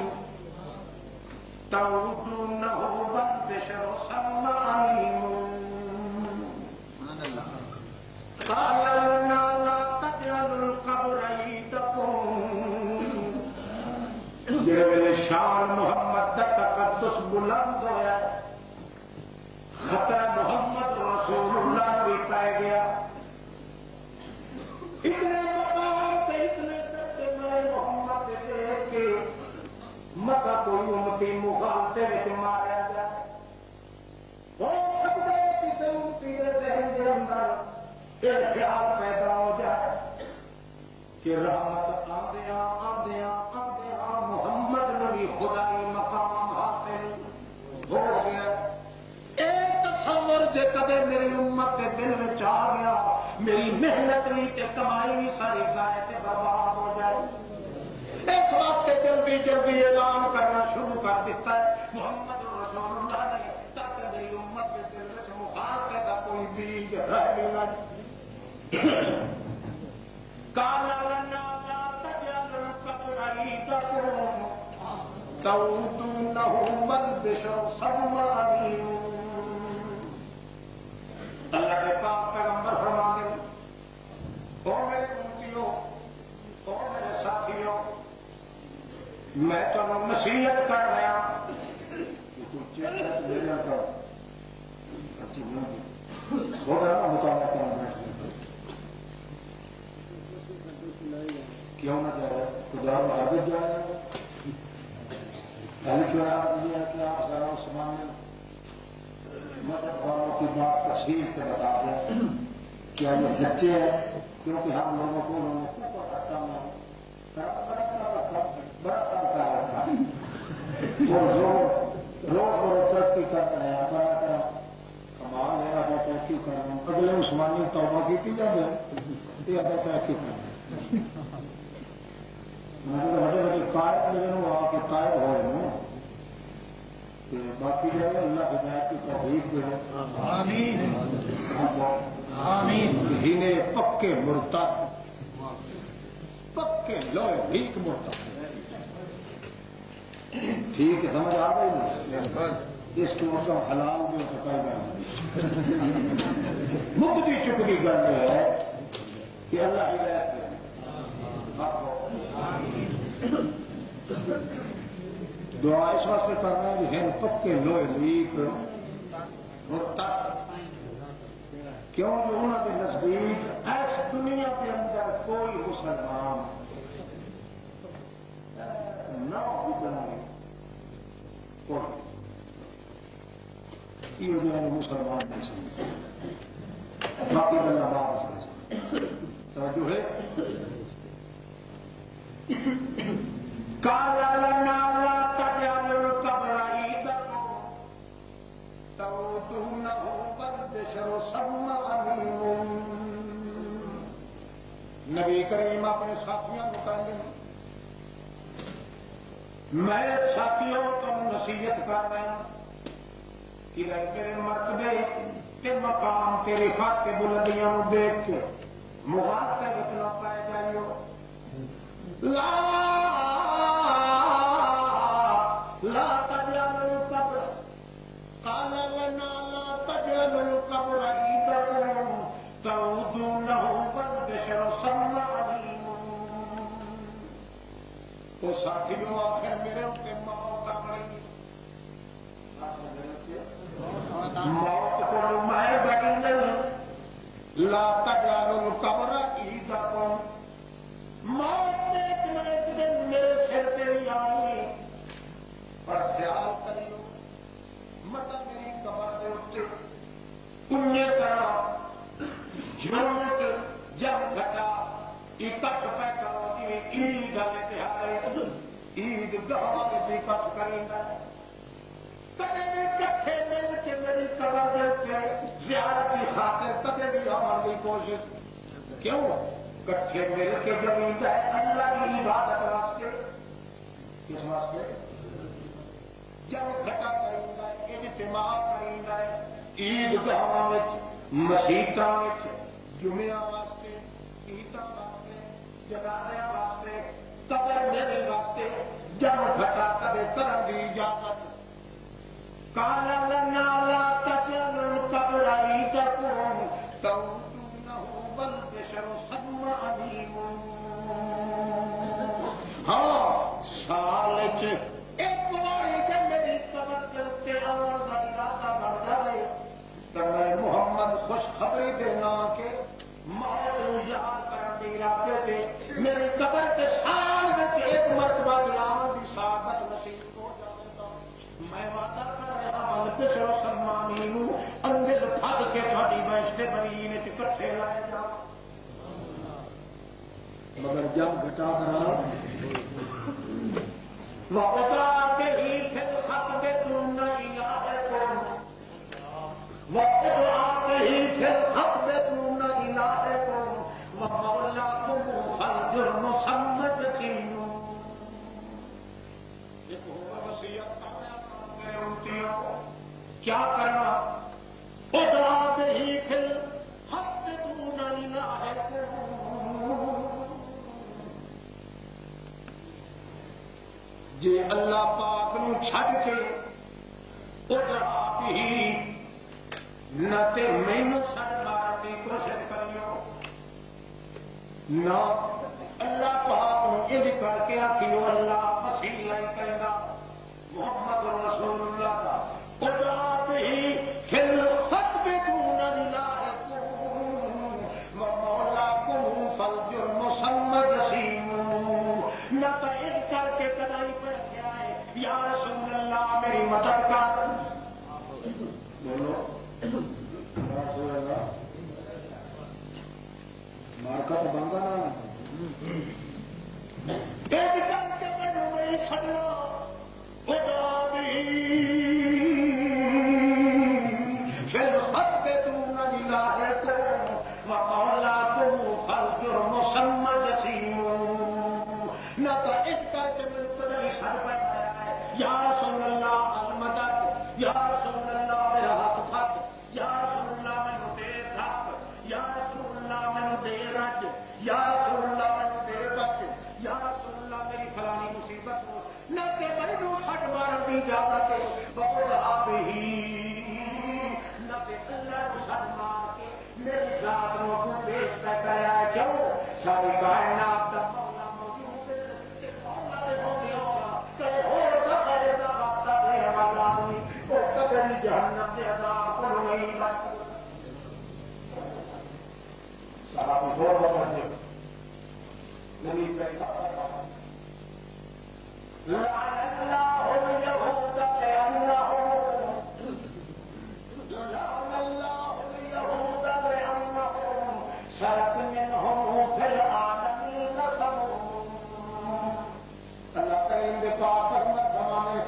تعودونه والبشر سماعين قال لنا لا تجعلوا القبر عيدكم جب شان محمد کا تقدس بلند ہوا، خطرہ محمد رسول اللہ بھی پائے گیا، اتنے مقام سے اتنے درجے میں محمد دیکھ کے مکہ کوئی امتی مغالطے میں مارا جائے، ہو سکتا ہے کسی امتی ذہن کے اندر ایک خیال پیدا ہو جائے کہ رحمت آدیا آدیا آدیا محمد نبی خدائی مقام حاصل ہو گیا، ایک تصور جے کدے میری امت کے دل میں آ گیا، میری محنت بھی تے کمائی بھی ساری ضائع تے برباد ہو جائے، اس واسطے جلدی جلدی اعلان کرنا شروع کر دیتا ہے محمد رسول اللہ نے، تاکہ میری امت کے دل میں مخالفت کا کوئی بیج رہ بھی نہ جائے۔ قال لنا لا تجعلوا القبر عيدكم تعودونه والبشر سماعين، اللہ کے پاک پیغمبر فرماتے ہیں، او میرے امتیوں، او میرے ساتھیوں، میں تمہیں نصیحت کر رہا کیوں نہ جائے خدا عادت جائے، پہلے کیا ہے کہ آپ ذرا عثمان مذہب والوں کی بات تفصیل سے بتا دیں، کیا یہ سچے ہیں؟ کیونکہ ہم لوگوں کو بڑا کرتا رکھا روز ترقی کر رہے ہیں، بڑا کمال ہے، ادا ترقی کر رہے ہیں، اگلے عثمانی توبہ کی جاتے یہ ادا ترقی کر رہے ہیں، بڑے بڑے قائد میرے وہاں کے قائد ہو رہے ہیں، باقی جو ہے اللہ ہدایت کی توفیق دے، آمین آمین، ہینے پکے مرتد، پکے لوہے بھیک مرتد، ٹھیک ہے سمجھ آ گئی نا، اس کو مطلب حلال بھی ہو سکتا ہے، مکتی چکتی گل ہے کہ اللہ ہدایت دے، دعا اس واسطے کرنا ہے کہ پکے لوہے لیک مرتد، کیوں جو انہوں کے نزدیک ایس دنیا کے اندر کوئی مسلمان نہ یہ مسلمان نہیں سمجھتے، باقی بندہ بات توجہ ہے۔ قال لنا لا تجعلوا القبر عيدكم تعودونه والبشر سماعين، نبی کریم اپنے ساتھیوں کو کہتے ہیں، میں ساتھیوں کو نصیحت کر رہا ہوں کہ تیرے مرتبے کے مقام تیری خط کے بلندیاں دیکھ کے مغالطے اتنا پائے جائیو، لا تجعلوا القبر، قال لنا لا تجعلوا القبر عيدكم تعودونه والبشر سماعين، تو ساتھیوں آخر میرے اتنے موت آ گئی، موت کو میں بڑی نہیں، لا تجعلوا القبر عیدکم، موت ایک نہ ایک دن میرے سر پہ بھی آئی، پر خیال کریو مطلب میری قبر دے اٹھے انہیں کرا جھوٹ جب گھٹا اکٹھ پہ کرو جی عید والے تہارے عید گاہ کے اکٹھ کریں گا، کدے بھی کٹھے مل کے میری قبر دے اٹھے زیارت کی خاطر کدے بھی آنے کی کوشش کیوں؟ کٹھے مل کے زمین ہے اللہ کی عبادت واسطے، کس واسطے؟ جب گھٹا کریں گا اجتماع کریں گا عید گاہ مسیتاں جمعہ واسطے عیداں واسطے جنازیاں واسطے قبر میرے واسطے جب گھٹا کرے کرن دی اجازت قال لنا لا تجعلوا القبر عيدكم تودونه والبشر صدم عليم، ہاں سال ایک باری جب میری قبر کے اتنے آنے کا ارادہ بن جائے تو میں محمد خوشخبری دینا کہ موت یاد کرنے کے ارادے سے میری قبر کے سال میں ایک مرتبہ قیامت کی سعادت نصیب ہو جائے گا، میں وعدہ کر رہا ہوں بشر سلمانی اندر پھٹ کے تھوڑی بیشتے برین کٹھے لائے جا، مگر جب گھٹا کرا وَقَطَعَ بِهِ فِي الْخَطْبِ دُونَ إِلَٰهِكُمْ وَقَطَعَ بِهِ فِي الْخَطْبِ دُونَ إِلَٰهِكُمْ وَمَوْلَاكُمْ فَالْجُرْمُ سَمَّتِكُمْ، ایک اور وصیت کرنا میرے امتیوں کیا کرنا؟ وَقَطَعَ بِهِ فِي الْخَطْبِ دُونَ إِلَٰهِكُمْ، جی اللہ پاک نو چھڈ کے اڈا بھی نہ تے مینوں سڑ مارن کی کوشش کریو، نہ اللہ پاک نو انج کر کے آخیو اللہ وسیلہ ہی کرے گا محمد رسول اللہ کا، اڈا بھی فی الخطب دون الہکم ومولاکم فالجرم سمد سیم، نہ تو انج کر کے کدائی یا رسول اللہ میری مدد کر، بولو یا رسول اللہ مارکا تو بنگا نہ ایک کر کے مینوں نہیں چھڈنا، خدا بھی پھر خط دون الہکم ومولاکم فالجرم سمد سیم، نہ تو ایک کر کے مینوں نہیں چھڈ پائے یا رسول اللہ المدد، یا رسول اللہ میرا ہاتھ پھٹ، یا رسول اللہ مینوں دے تھپ، یا رسول اللہ مینوں دے رج، یا رسول اللہ مینوں دے بچ، یا رسول اللہ میری فلانی مصیبت ہو، نہ کہ مینوں سٹ مارن کی اجازت ہے بقول آپ ہی، نہ کہ اللہ کو سٹ مار کے میری ذات کو پیش پہ کریا ہے، کیوں ساری کائنات کا مولا موجود ہے، مولا نے ہو گیا جہنم کے عذاب کو نہیں بچ صاحب بہت بہت نہیں لعن اللہ اليہود لأنهم سرت منهم في العالمين نسب، اللہ کریم دے پاک رحمت فرمانے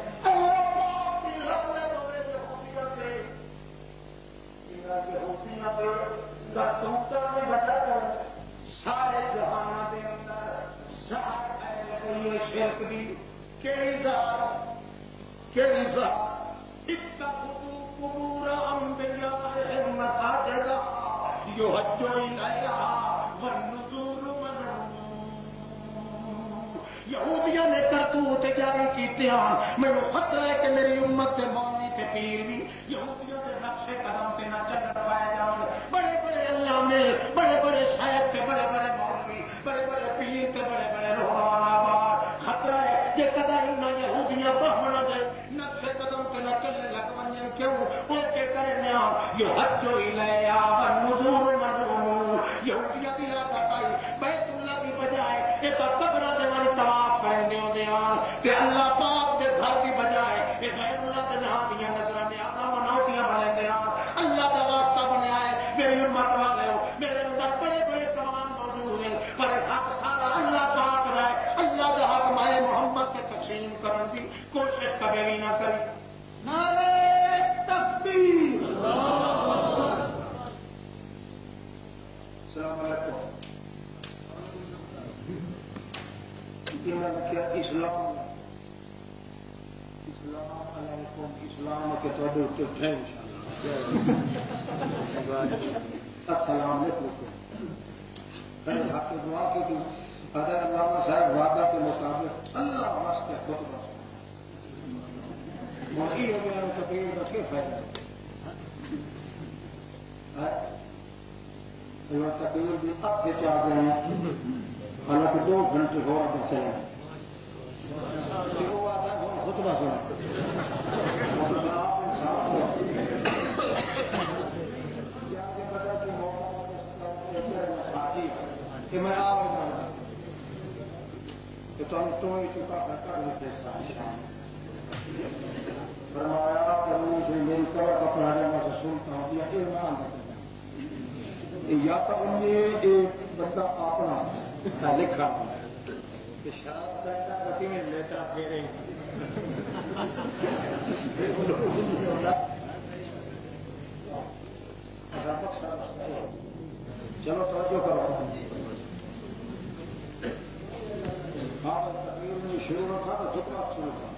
سارے جہان کے اندر شرک دی کیڑی ذات اتخذوا قبور انبیائہم مساجد یحج الیہا والنذور منعوم، یہودیاں نے کرتوت جاری کیتے ہیں، مینوں خطرہ ہے کہ میری امت کے مولوی تے پیر بھی یہودیوں کے نقشے قدم سے نہ چل پائے جان، بڑے بڑے علامے، بڑے بڑے شیخ کے بڑے بڑے مولوی، بڑے بڑے پیر کے بڑے بڑے روحان آباد، خطرہ ہے کہ کدا نہ یہودیاں بہمنا دے نقشے قدم سے نہ چلنے لگ ونجن، کیوں ان کے کرنے یحج الیہا والنذور منعوم، سلام کے تھوڑے اتنے اٹھے السلام علیکم حق دعا کی اگر علامہ صاحب وعدہ کے مطابق اللہ واسطے خود بس وہی ہو گیا تقریر کا کیا فائدہ تقریر بھی اب کے چاہ رہے ہیں حالانکہ 2 گھنٹے ہو رہا چلے وہ آتا ہے خطبہ سنا کہ میں آ رہا کہ تم ہی چکا کر لیتے فرمایا کرنے سے میری قبر کا پڑھانے میں سے سنتا ہوں یا ایمان یا تو انہیں ایک بندہ اپنا لکھا کہ شراب کرتا رتی میں لیتا پھیرے چلو توجہ کرو ہاں تقریر میں شروع رکھا تو خطبہ شروع تھا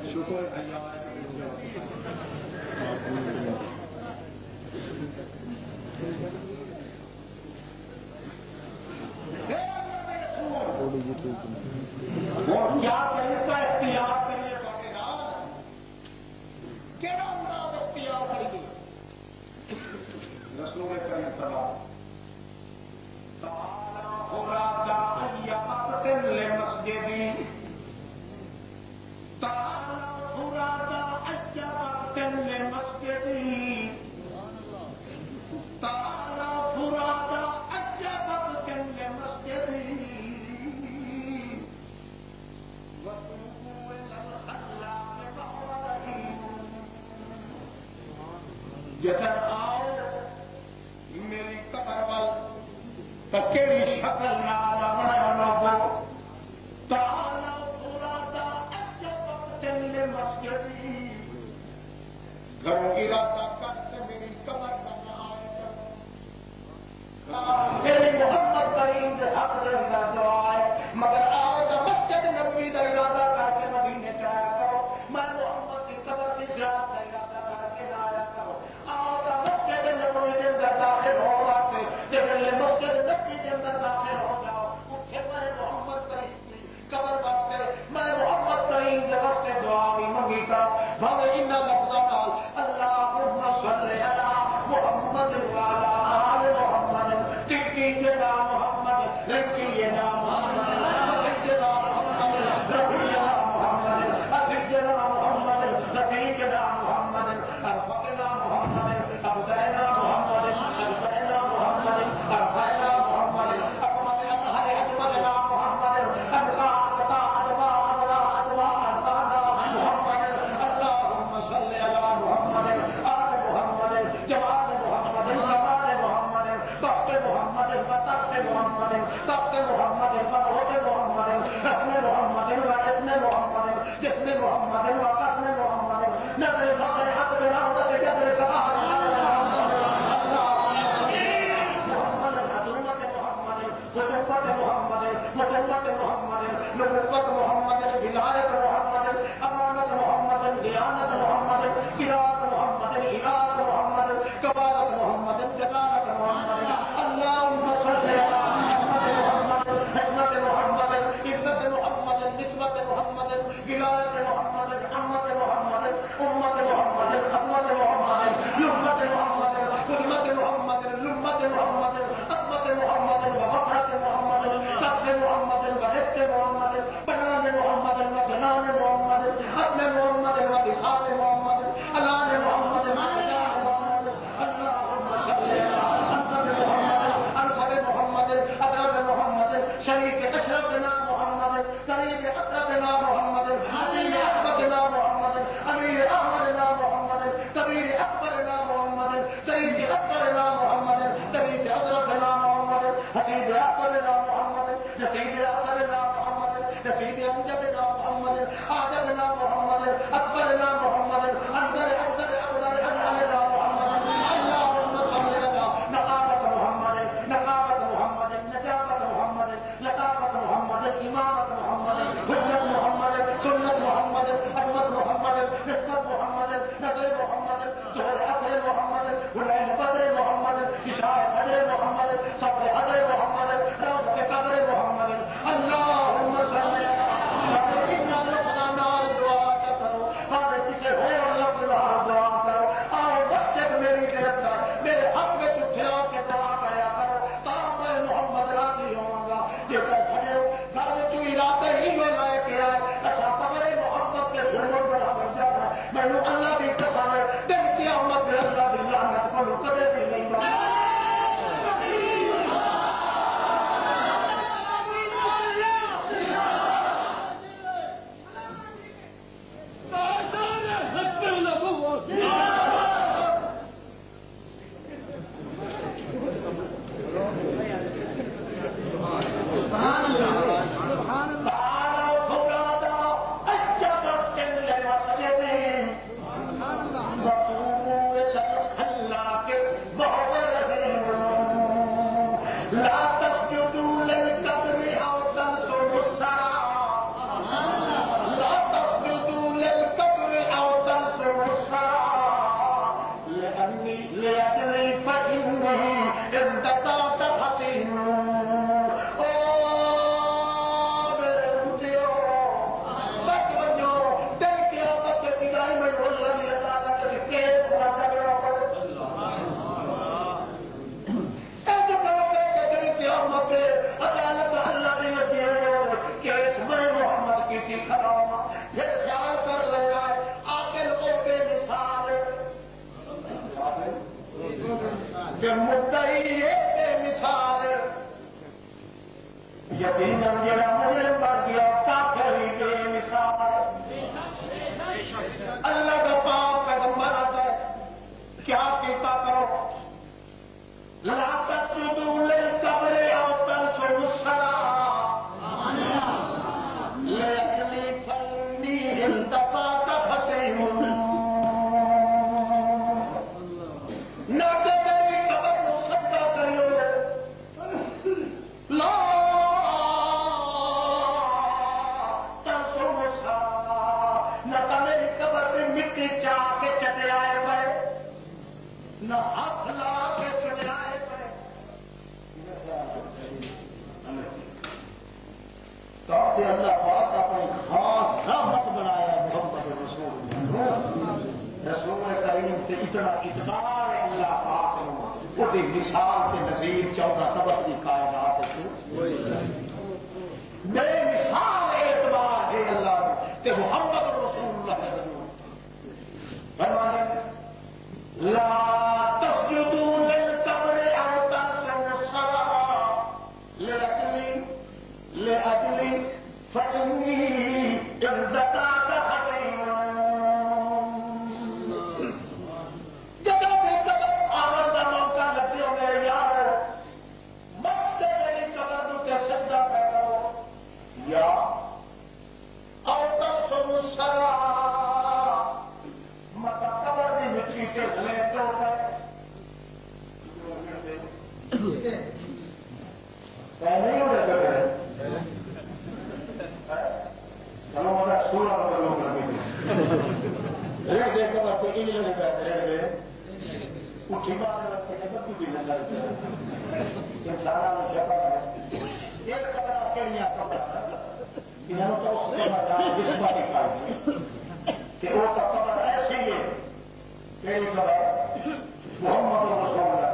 شکر کیا طریقہ اختیار کریے کہڑا انداز اختیار کریے رسول کریم صلی مسجدی جدھر آؤ میری قبر وال تکیری شکل نال بنا تعالی فرادا عجبت لمسجدی گھروں ارادہ کر کے میری قبر بنا میری محمد کریم کے حق رہنا دعا ہے مگر آؤ تو مسجد نبوی کا ارادہ کر کے مدینے جایا کرو میں محمد کی قبر کی زیارت کا ارادہ کر کے لایا کرو داخل ہو آتے جب مسجد نبی کے اندر داخل ہو جاؤ اٹھے میں محمد کریم کی قبر واسطے میں محمد کریم کے واسطے دعا بھی منگی کا بھاوے ان لفظوں نال اللہم صلی علی محمد وعلی آل محمد ٹکی جنا محمد رکی جنا محمد جنا محمد رکی جنا محمد رکی جنا محمد رکی جنا محمد ارفقنا محمد ابدینا محمد نہ ہاتھ لا کے چڑھائے تو اللہ پاک اپنی خاص رحمت بنایا محمد رسول کریم سے اتنا اعتبار ہے اللہ پاک وہ مثال کے نظیر 14 طبق کی کائنات بے مثال اعتبار ہے اللہ کہ محمد رسول اللہ فرمایا لا تسجدوا للقبر او تنسوا الصلاة لأجلي فإني إن ذكرت حسين جب بھی قبر آمن کا موقع لگتے ہو میرے یار مت میری قبر کے سجدہ کرو یا او تنسوا الصلاة مت قبر کی مٹی کے گلے تو نہیں ہو رہے چلو مطلب سولہ لوگ ریٹ دے کر پیٹی نہیں لگے گا ریٹ دے اٹھی بات رکھتے ہیں تو بھی نظر انسان شکا ہے ایک قدر کے لیے انہوں تو اس کے جس بات نکال کہ وہ قبر ایسی ہے میری قبر محمد رسول اللہ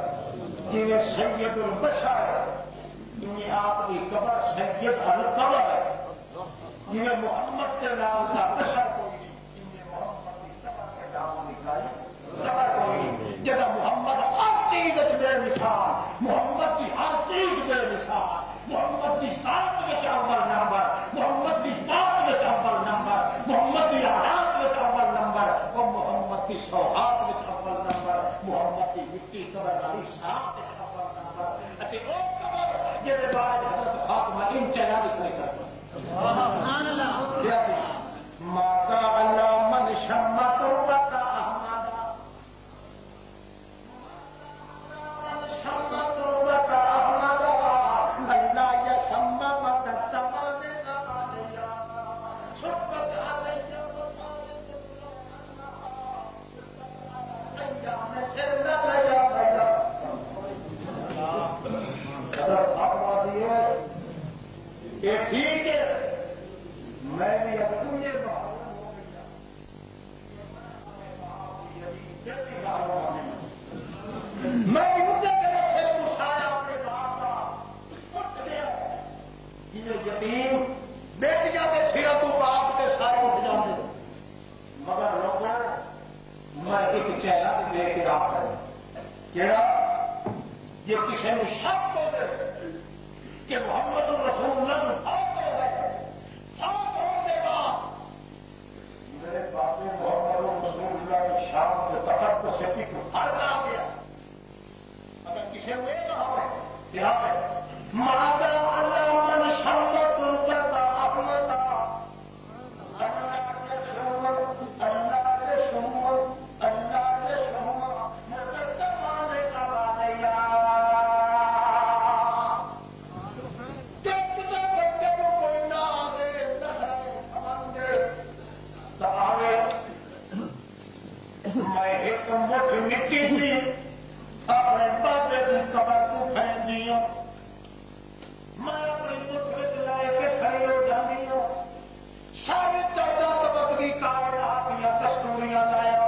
جنہیں سید البشر انہیں آپ کی قبر سید القبر ہے جنہیں محمد کے نام کا بشر کوئی جنہیں محمد کی قبر کے نام نکالی قبر کوئی جگہ محمد ہر چیز بے مثال محمد کی ہر چیز بے مثال محمد کی سات میں اول نمبر محمد کی بات میں اول نمبر محمد کی آرات میں اول نمبر اور محمد کی سوغات میں اول نمبر محمد کی مٹی قبر والی سات اول نمبر وہ قبر جہاں بعد حضرت فاطمہ ان چلا نکلے گا ماتا اللہ من شمع تربتا احمد شمع تربتا احمد اللہ یا شمع مدد تمانے کا شبت علیہ ایام سر لیا بیا حضرت دیے کہ ٹھیک ہے میں بھی اب تجھے میں مجھے میرے سے مسایا اپنے باپ کا اٹھ گیا یہ یتیم بیٹیاں کے سر تو باپ کے سارے اٹھ جاتے مگر لوگوں میں ایک چیلنج لے کے آ کر کہڑا یہ کسی نے شک ہو گئے کہ محمد رسول اللہ فوت ہو گئے فوت ہونے کے بعد میرے باپ محمد رسول اللہ شام کے تحت کو سیٹی کو فرق آ گیا اگر کسی نے یہ کہا ہے کیا ہے مادا اللہ من شمت کرتا اپنا اللہ کے شمت اللہ کے شمت اللہ کے شمت مدد مانے کا بانیا میں ایک مٹھ مٹی تھی اپنے بابے کی قبر کو پھینک دیا میں اپنی مٹھ لے کے کھڑی ہو جانی ہوں سارے 14 طبق کی کائنات یا کستوریاں لایا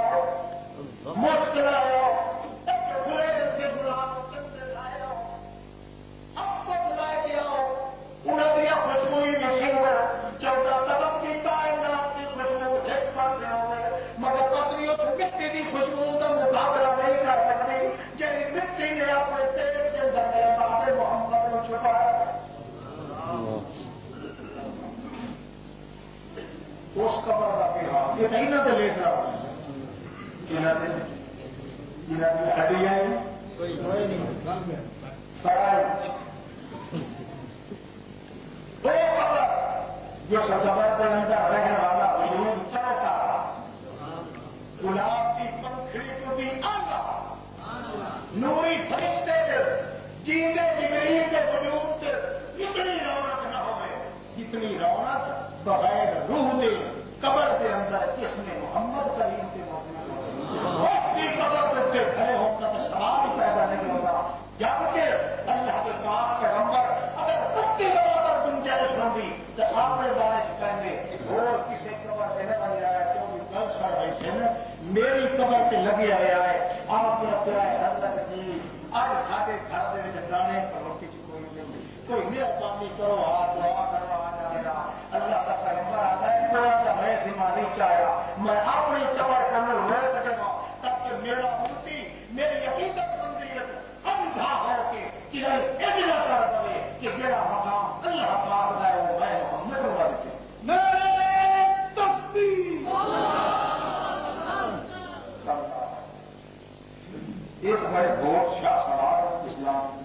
مشک لایا لایا اب کچھ لے کے آؤ انہیں دیا خوشبو مشین 14 طبق کی کائنات کی خوشبو ایک پاس ہوئے مگر پتنی اس مٹی کی خوشبو کا مقابلہ نہیں کر سکتی جی مٹی نے اپنے پیٹ کے اندر میرے بابے محمد کو چھپایا اس قبر کا بھی حال یہ نہیں نہ لیٹ رہا ہڈیاں وہ قبر جو سجاوٹ کے اندر رہنے والا حضور چاہتا گلاب کی پنکھڑی کو بھی آگا نوری فرشتے جیندے جبریل کے وجود اتنی رونق نہ ہوئے جتنی رونق بغیر روح دے قبر کے اندر کس نے محمد کریم کے موجود اس کی قبر کے کھڑے ہو کر سن میری قبر سے لگے آیا ہے آپ نے کیا ہے حضرت جی اج سارے گھر کے دانے پر روٹی کوئی نہیں کوئی مہربانی کرو ہاتھ دعا کرو آ جائے گا اللہ کا پیغمبر آتا ہے کوئی میں سیما نہیں چاہیا میں اپنی قبر کرنے روک دوں تاکہ میرا مفتی میری عقیدت بندیت اندھا ہو کے کہ اتنا کر دے کہ میرا مقام اللہ پاک ہے وہ میں محمد رسول ایک بڑے بہت شاہ سوال اسلام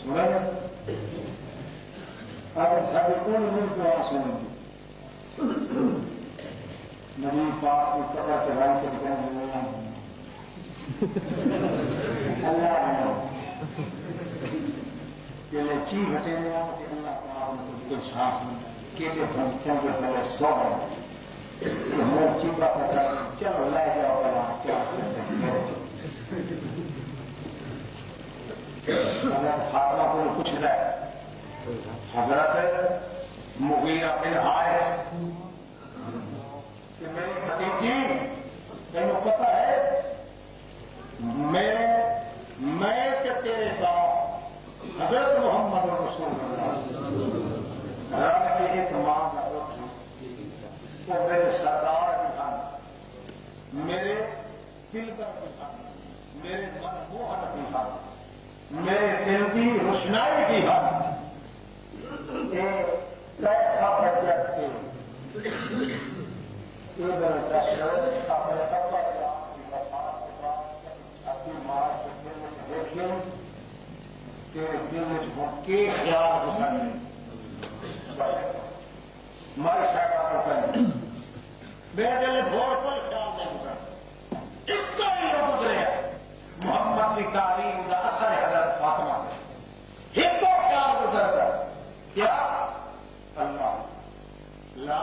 سنا اگر سارے کون ملک کو سنیں گے نبی پاک کی قبر کے رنگ کے اللہ کہ چی بٹے اللہ پاک کوئی صاف نہیں کہ چند پہلے سو چیپا پتا چلو لے جاؤ فاطمہ کو کچھ ہے حضرت مغیرہ بن حارث کہ میری بھتیجی تینوں پتا ہے میں کہ تیرے باپ حضرت محمد رسول اللہ کے ایک ماں کا وہ میرے سردار بھی ہیں میرے دل کا بھی ہیں میرے من موہن بھی ہیں میرے دل کی روشنائی بھی ہیں تیرے دل میں کے خیال ہو ہماری شاید کو کریں میرے دل بھور کوئی خیال نہیں گزرا اتنا ہی نہ گزرے محمد کی تعلیم کا اثر ہے حضرت فاطمہ ایک تو خیال گزر کر کیا اللہ لا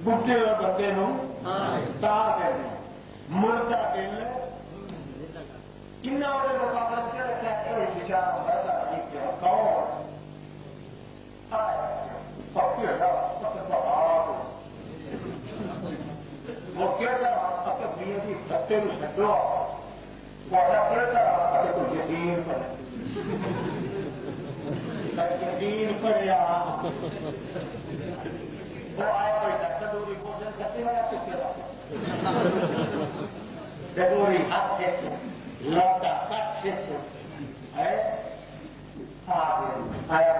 بڈے اور بندے تار کر دیں مردہ دل کن مقابلت کیا رکھا ہے بچار مردا کون وہ کیا کرا اپنے پیے کی پتے میں چڈو کیا کرا تو یقین پر یقین پڑیا وہ آیا کوئی ڈاکٹری بوجن کرتے والا کتنے ضروری ہاتھ کھینچے لوٹا کٹ کھینچے آیا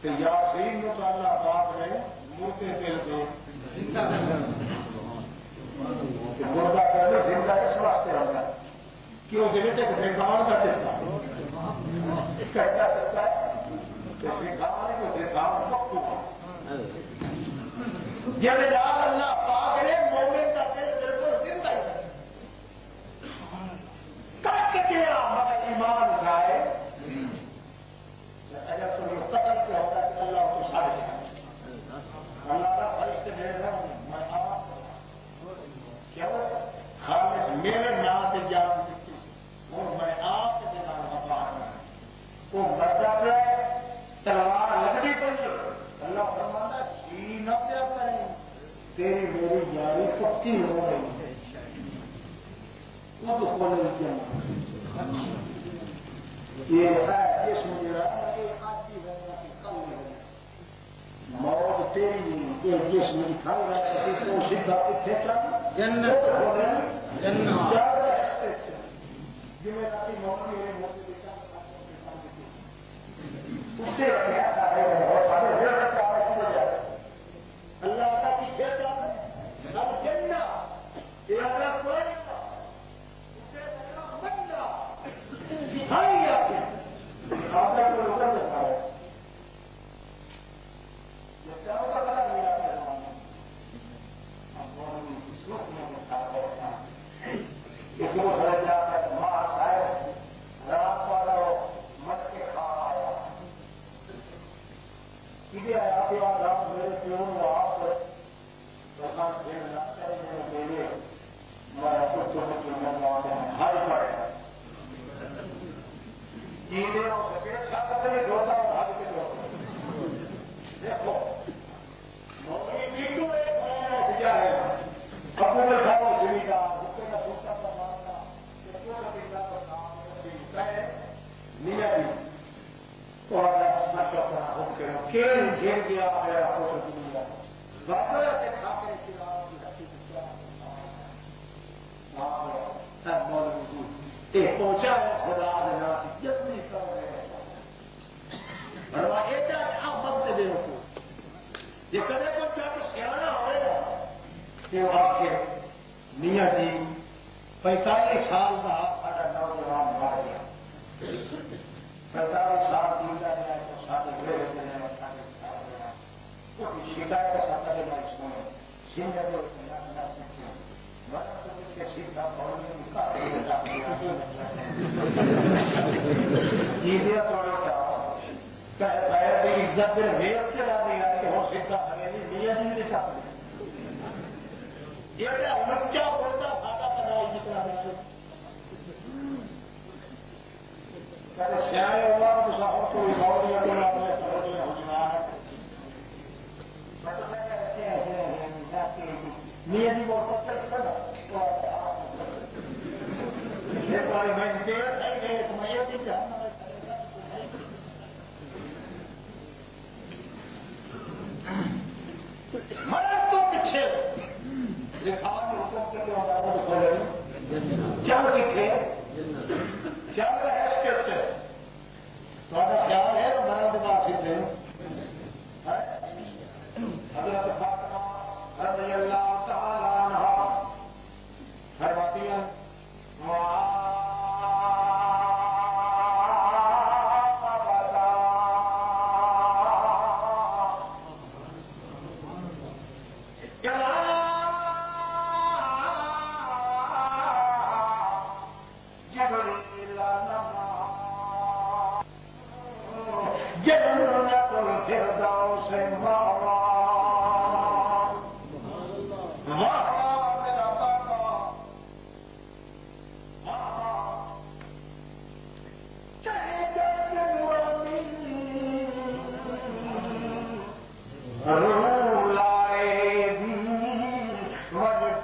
نہیں یاسین کو تو اللہ پاک نے مردے دل کو مردہ پہلے زندہ اس واسطے ہوگا کہ وہ جگہ ایک بیگان کا قصہ کہتا سکتا ہے کہ بیگان کو بیگان پکو جب اللہ پاک نے مومن کا دل بالکل زندہ ہی کٹ گیا مگر ایمان جائے اگر تو یہ قتل کیا ہوتا ہے کہ اللہ کو سارے اللہ کا فرشتے بھیج رہا ہوں میں آپ کیا خالص میرے نات جان اور میں آپ کے جناب مقام وہ مردا پہ تلوار لگنی پڑی اللہ فرماتا سی نہ کیا کریں تیری میری یاری پکی ہو رہی ہے وہ تو کھولے کیا یہ ہے اس مجھے موت تیری یہ جسم دکھاؤ رہا ہے تو سیدھا اتنے چل جنت جی میں اپنی موت اللہ کا پہنچا ہے خدا جتنی یہ کدے کو کیا سیاح ہوئے گا کہ وہ آپ کے میاں جی 45 سال کا سارا نوجوان مار گیا 45 سال جیتا رہا تو سارے گھر شکایت کا ساتھ عزت ویب چلا دیا کہ وہ سیکھا سکے میاں جی نہیں سکھ یہ بچہ بولتا ساڈا کرنا جتنا سیاح ہوا تو کوئی بہت میاں جی بہت مرد تو پیچھے چل کتنے چل رہے اسٹیچر تو خیال ہے تو مرد کے بعد سیدھے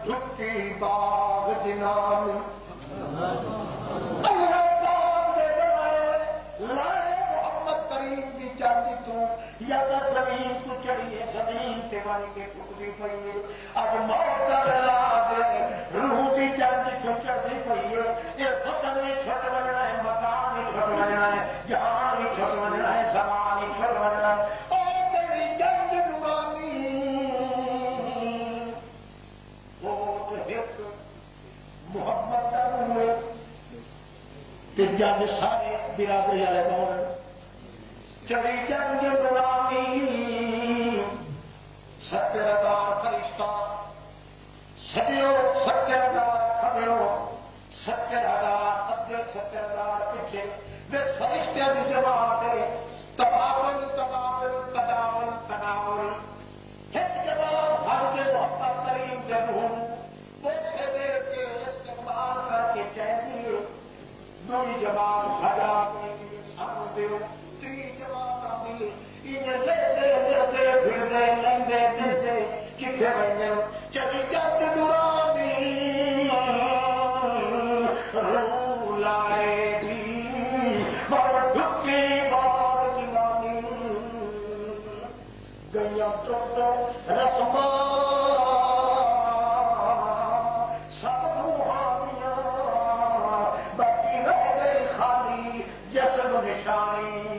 ڈھکی باغ جنان اللہ پاک دے بنائے لائے محمد کریم کی چاندی تو یا زمین تو چڑھیے زمین تے بن کے ٹکڑی پئی اج موت کا ویلا دے روح کی چاندی تو چڑھتی پئی یہ فتن بھی چھٹ بننا ہے مکان بھی چھٹ بننا ہے جہان بھی چھٹ بننا ہے زمان بھی چھٹ بننا ہے اور تیری جنگ نورانی وہ ایک محمد کا ہوئے کہ جنگ سارے برادری والے کون چڑی جنگ غلامی ستردار فرشتہ سجو ستردار کھڑو ستردار اگے ستردار پیچھے وہ فرشتے کی جماعت تباول تباول تداول تناول ایک جواب ہر کے محمد کریم جنہوں پوچھے دے کے استقبال کر کے چاہیے دوری جواب بھجا کے سامنے دیو تری جواب آئی انہیں لے دے پھر دے لیں دے کتنے بنے چلی جب دورانی رو لائے گی بڑ ڈھکی بار جنانی گیا تو رسما سب روحانیاں باقی رہ گئی خالی جسم نشانی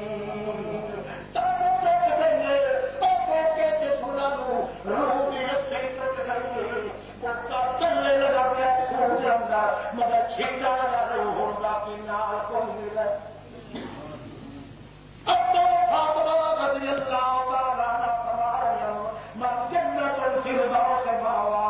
مگر چھیٹا ہو باقی نال کوئی ملے اب تو فاطمہ رضی اللہ تعالیٰ عنہ فرمایا من جنت الفردوس ماوا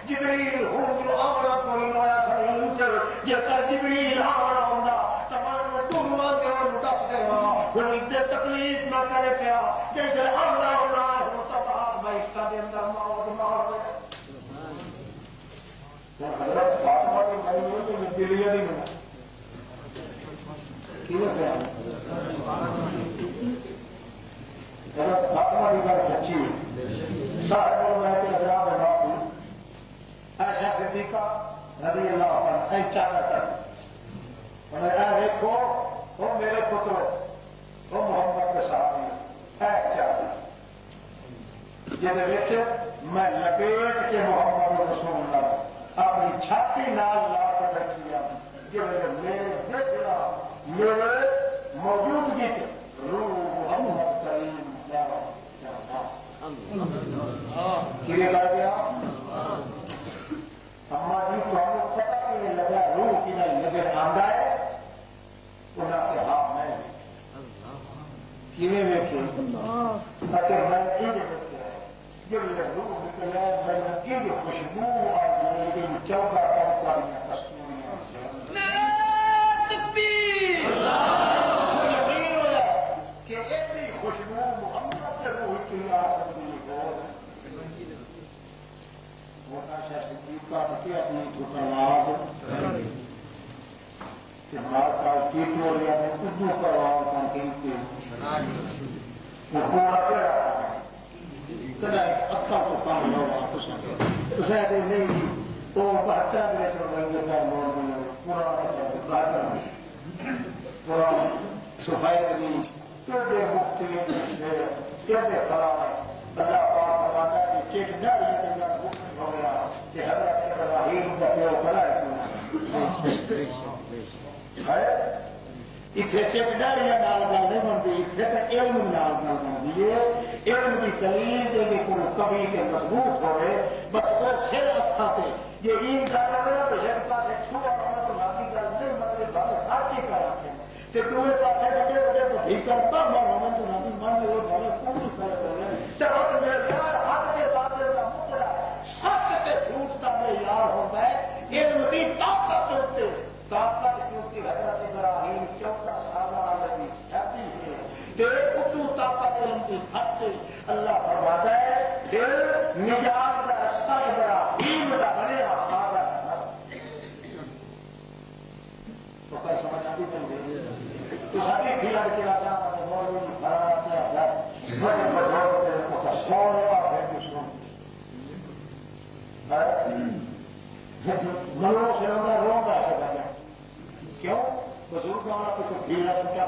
جبریل ہوں جو آنا کوئی نیا سرین سے جتا جبریل آنا ہونا تمام دنیا کے اور دس دے کوئی دے تکلیف نہ کرے پیا جیسے آنا ہونا ہوں تب آج بہشتہ دے اندر موت مار دے حضرت فاطمہ کی بھائی ہوئی تو یہ دلیہ نہیں ملا حضرت فاطمہ کی بات سچی ہوئی سارے لوگ میں کہ حضرات بات ہوئی ایسا صدیقہ رضی اللہ عنہ ایچا نہ کر انہیں اے دیکھو وہ میرے پتر وہ محمد کے ساتھ ایچا یہ دیکھ میں لپیٹ کے محمد رسول اللہ اپنی چھاتی نال لا کے رکھی میرے دیکھنا میرے موجودگی کے روح محمد کریم کر گیا اما جی تو ہم کو پتا کہ یہ لگا روح کی نہیں نظر آندا ہے انہوں کے ہاں میں کیویں ویکھے اگر میں یہ جب روح نکلا میں کی خوشبو آئی چودہ کاریاں کستوریاں یقین ہوا کہ ایسی خوشبو محمد کے روح کی آ سکتی ہے وہ ایسا صدیقہ کہ اپنی ٹھکرواز مارکا کیٹوریا میں اردو کرواؤ کا کہتے وہ پورا کیا کدا اکا کو کام نہ واپس نہیں وہ بہتر پورا صفائی مفتی خراب اللہ پاک فرماتا ہے کہ چیک نہ ہو گیا کہ حضرت ابراہیم کا پیو کرا ہے اتنے چیکداریاں نال گل نہیں بنتی اتنے تو علم نال گل بنتی ہے علم کی دلیل جی کوئی کبھی کے مضبوط ہوئے بس وہ سر اکھا سے یہ این کر رہے تو ایک پاس چھوڑا تو باقی گل نہیں مطلب بس ساتھی کر رکھے دوسرے پاس بڑے بڑے تو ٹھیک کرتا میں من تو نہیں من لے بھلے پوری فرق ہو رہے تو میرے یار ہاتھ کے بعد کا مکرا سچ سے جھوٹ کا معیار ہوتا ہے علم کی طاقت ہوتے طاقت کیونکہ حضرت ابراہیم 14 سالہ کی شادی ہے تیرے اتو طاقت علم کی حد اللہ فرماتا ہے پھر نجات کا رستہ ابراہیم کا بنے تو کیا سمجھ آتی بن گئی تو منو سے روگا ہے کیوں بزرگ والا تو بھیڑا تو کیا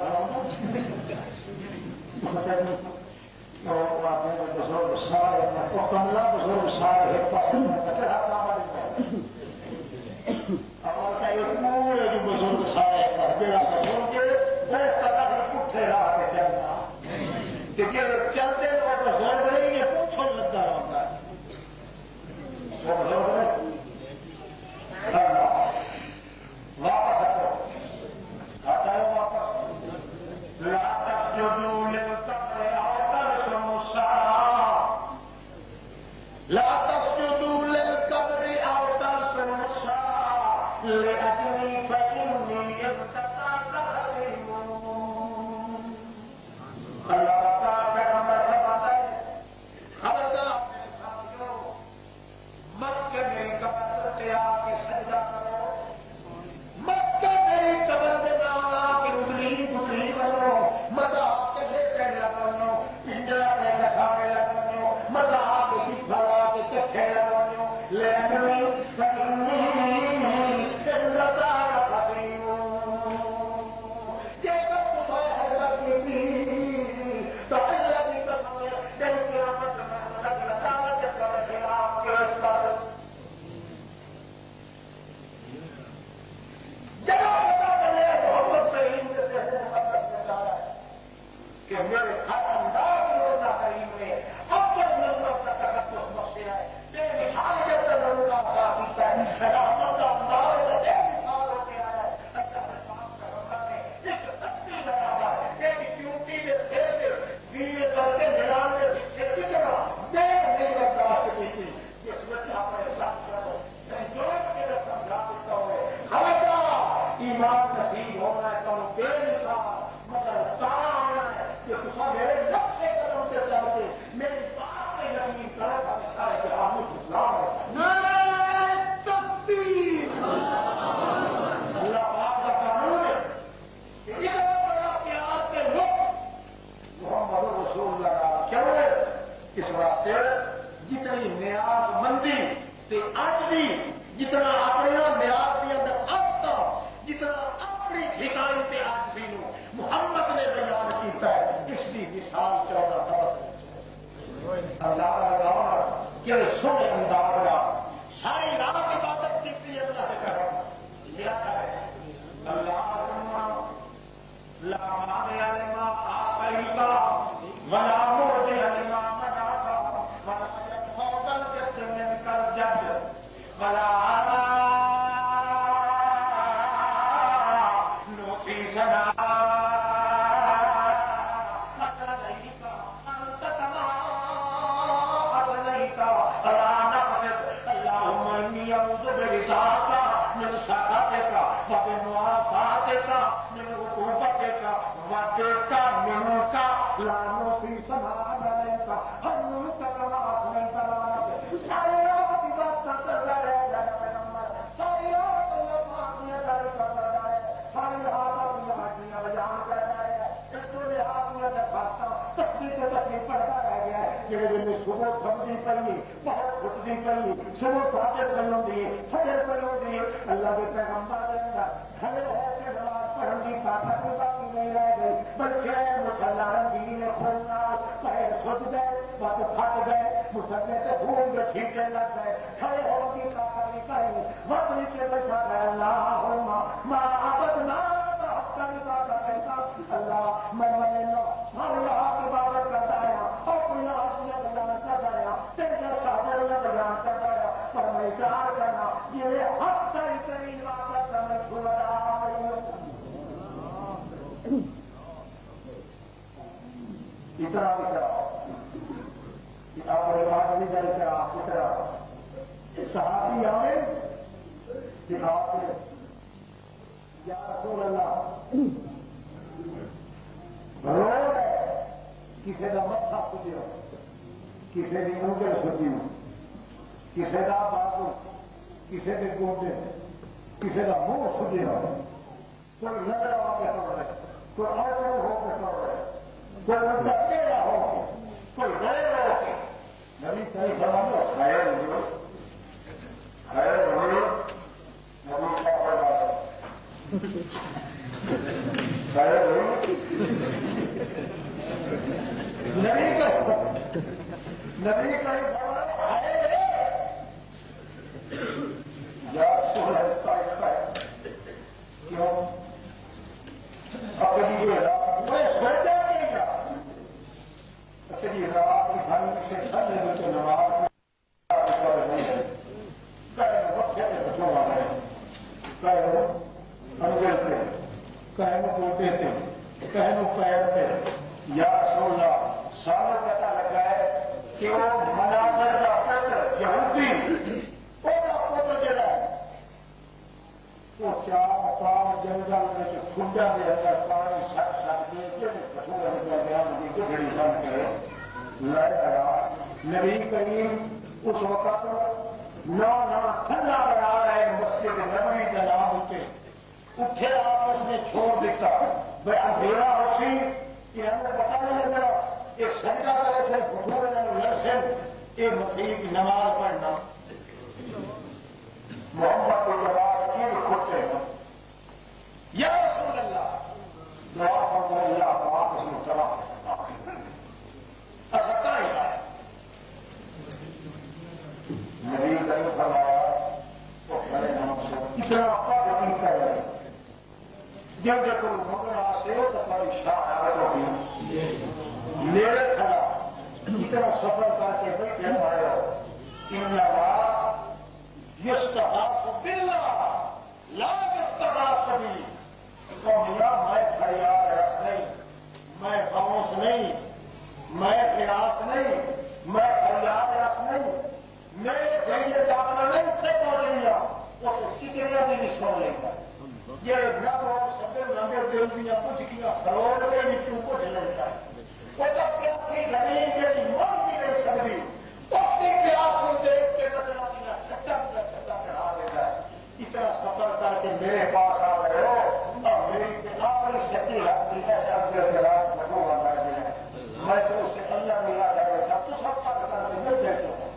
بزرگ سارے کملا بزرگ سارے پورے بزرگ سارے پٹھے راہ کے چلنا چلتے بزرگ نہیں ہے پوچھو لگتا رہتا ہے کہے انگل پہ، کہے گوٹے سے، کہے پیر پہ، یا رسول اللہ سارا پتا لگا ہے کہ وہ مناظر کا پتر یہودی وہ پتر جڑا ہے وہ چار پانچ جنگل میں کھنڈا دے اندر پانی سٹ سٹ کے گھڑی بن کے لڑ رہا نبی کریم اس وقت نو ٹھنڈا بنا رہے مسجد نبوی کا نام اٹھے آپس میں چھوڑ دیتا بھائی اندھیرا ہو سی کہ ہمیں پتا نہیں لگا یہ سجدہ کرے تھے بھٹور لرسن یہ مسیح کی نماز پڑھنا محمد کے جواب کی کھوتے ہیں یا رسول اللہ دعا کرو اللہ پاک اس میں چلا اسکا ہی ہے نبی کریم فرمایا تو کرے نام سے اتنا پاک نہیں کر رہے جب دیکھو مگر سے تمہاری شاہ ہوگی میرے کھڑا اتنا سفر کر کے بیٹھے ہمارے ان یستغاث باللہ لا یستغاث بی میرا میں فریاد رس نہیں، میں خاموش نہیں، میں فراس نہیں، میں فریاد رس نہیں، میرے ذریعے داخلہ نہیں سے پہنچ گیا اسے کتنے بھی نہیں سو لے گا یہ نب اور سبر نمبر دل دیا کچھ کیا کروڑ کے نیچوں کچھ لیتا ہے وہ تو پیاسی زمین کے مر بھی نہیں سکتی اس کی پیاس کو دیکھ کے بدلا دیا چھٹا چڑھا دیتا ہے اتنا سفر کر کے میرے پاس آ گئے ہو اور میری اپنی سچی رات ایسے اپنے رات لگو کر دیا میں تو اس سے اللہ ملا جائے تو سب کا کرتے میں دیکھتا ہوں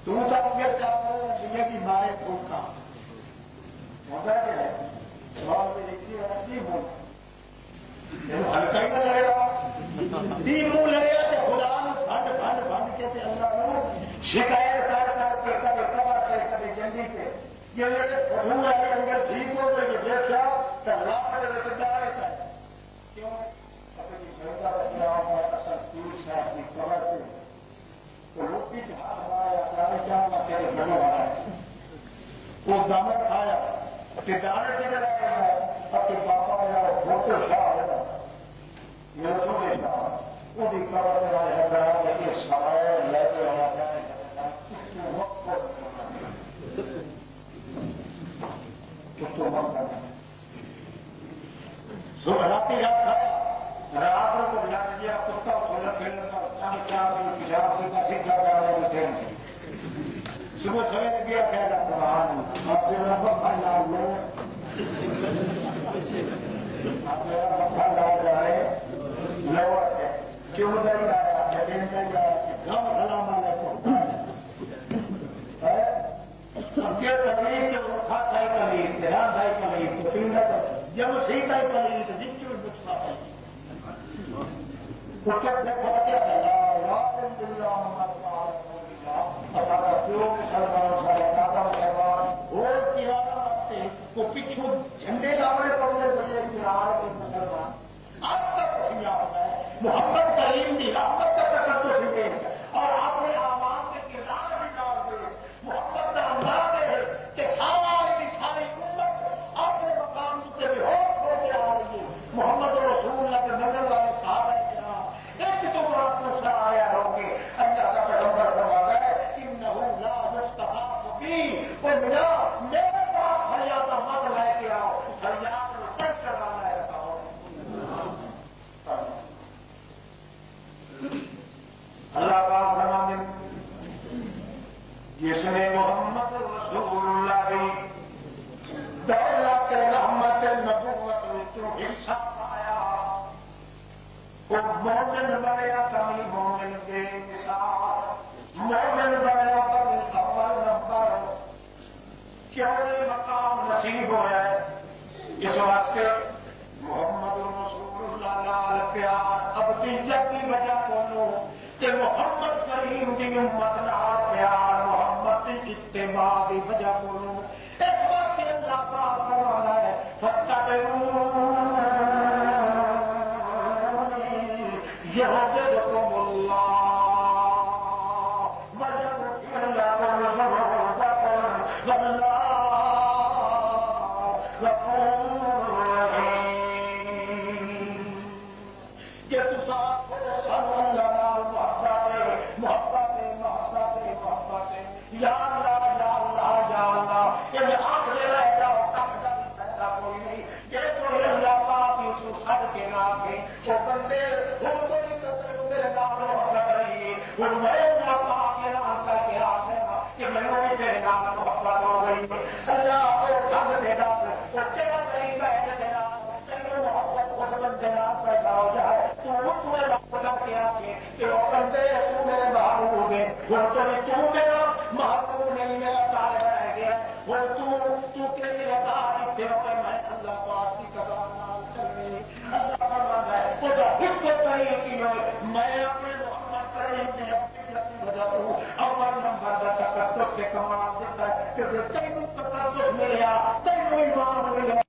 تو مجھے چاہتا ہوں دنیا کی مائیں پھوٹ کا ہوتا ہے سوال میں لکھتی ہے جی بول ہلکا ہی نہ لڑے گا دی منہ لڑے گا کہ خدا بھنڈ بھنڈ بھنڈ کے اللہ شکایت کر کبھی جنگی پہ یہ منہ ہے اگر ٹھیک ہو تو یہ دیکھا تو اللہ پر رکھتا رہتا ہے کیوں اپنی گھر کا اصل پور صاحب کی خبر پہ تو روٹی ہاتھ ہمارا بنا ہوا ہے وہ دامت کھایا کتابیں کے لگا ہے اپنے پاپا یا فوٹو شاہ ہوگا یہ تو دیکھا وہ بھی خبر ہے کہ سوائے لے کے آنا چاہے رات کھایا رات کو لگ گیا کتا کھولا کھیلنا سیکھا جا رہا ہے صبح سویرے گیا کہہ رہا جائے کیوں نہیں آیا گم سلام کبھی اٹھا تھا کبھی تیرا تھا کبھی تو پنڈا جب سیکھا کبھی تو جتنے پوچھتا ہے وہ پچھو جھنڈے لانے پڑتے بڑے مسلمان اب تک سمجھا ہوتا ہے محمد کریم کی رحمت کا ٹکر تو سیکھے اور آپ نے آواز کے کردار بھی ڈال دیے محمد کا انداز ہے کہ ساری ساری امت اپنے مقام سے بھی ہو کے آ رہی ہے محمد رسول اللہ کے نظر والے صحابہ کرام ایک تو بات دوسرا آیا ہوگی اللہ کا پیغمبر فرماتا ہے انه لا يستحق بي ومنا میرے پاس فریاد مت لے کے آؤ فریاد میں کٹ کروانا ہے اللہ کا فرمان جس نے محمد رسول اللہ کی دولت رحمت نبوت میں حصہ پایا وہ مومن بنیا کبھی مومن کے ساتھ مومن بنیا کبھی اول نمبر کیوں یہ مقام نصیب ہوا ہے اس واسطے محمد رسول اللہ لال پیار اب تیجت کی وجہ بولو کہ محمد کریم کی امت نال پیار محمد کی اتباع کی وجہ بولو اس واسطے اللہ پاک فرماتا ہے يهدكم الله ويغفر لكم ذنوبكم والله ہوئی اللہ کو ڈھنگ دے گا وہ تیرا نہیں بیٹھ گیا تینوں محبت خود بندے پیدا ہو جائے تمہیں بتا کیا کہ وہ بندے تو میرے محبوب ہے وہ تو میرا محبوب نہیں میرا طالب رہ گیا وہ تو کے لیے میں اللہ پاک کی قدر نال چلنے اللہ فرماتا ہے وہ خود کو کہیں کہ میں اپنے محمد کریم نے اپنی وجہ تو اول نمبر کا تکلف سے کمال دیتا ہے کہ تینوں تکلف ملیا تینوں ایمان ملیا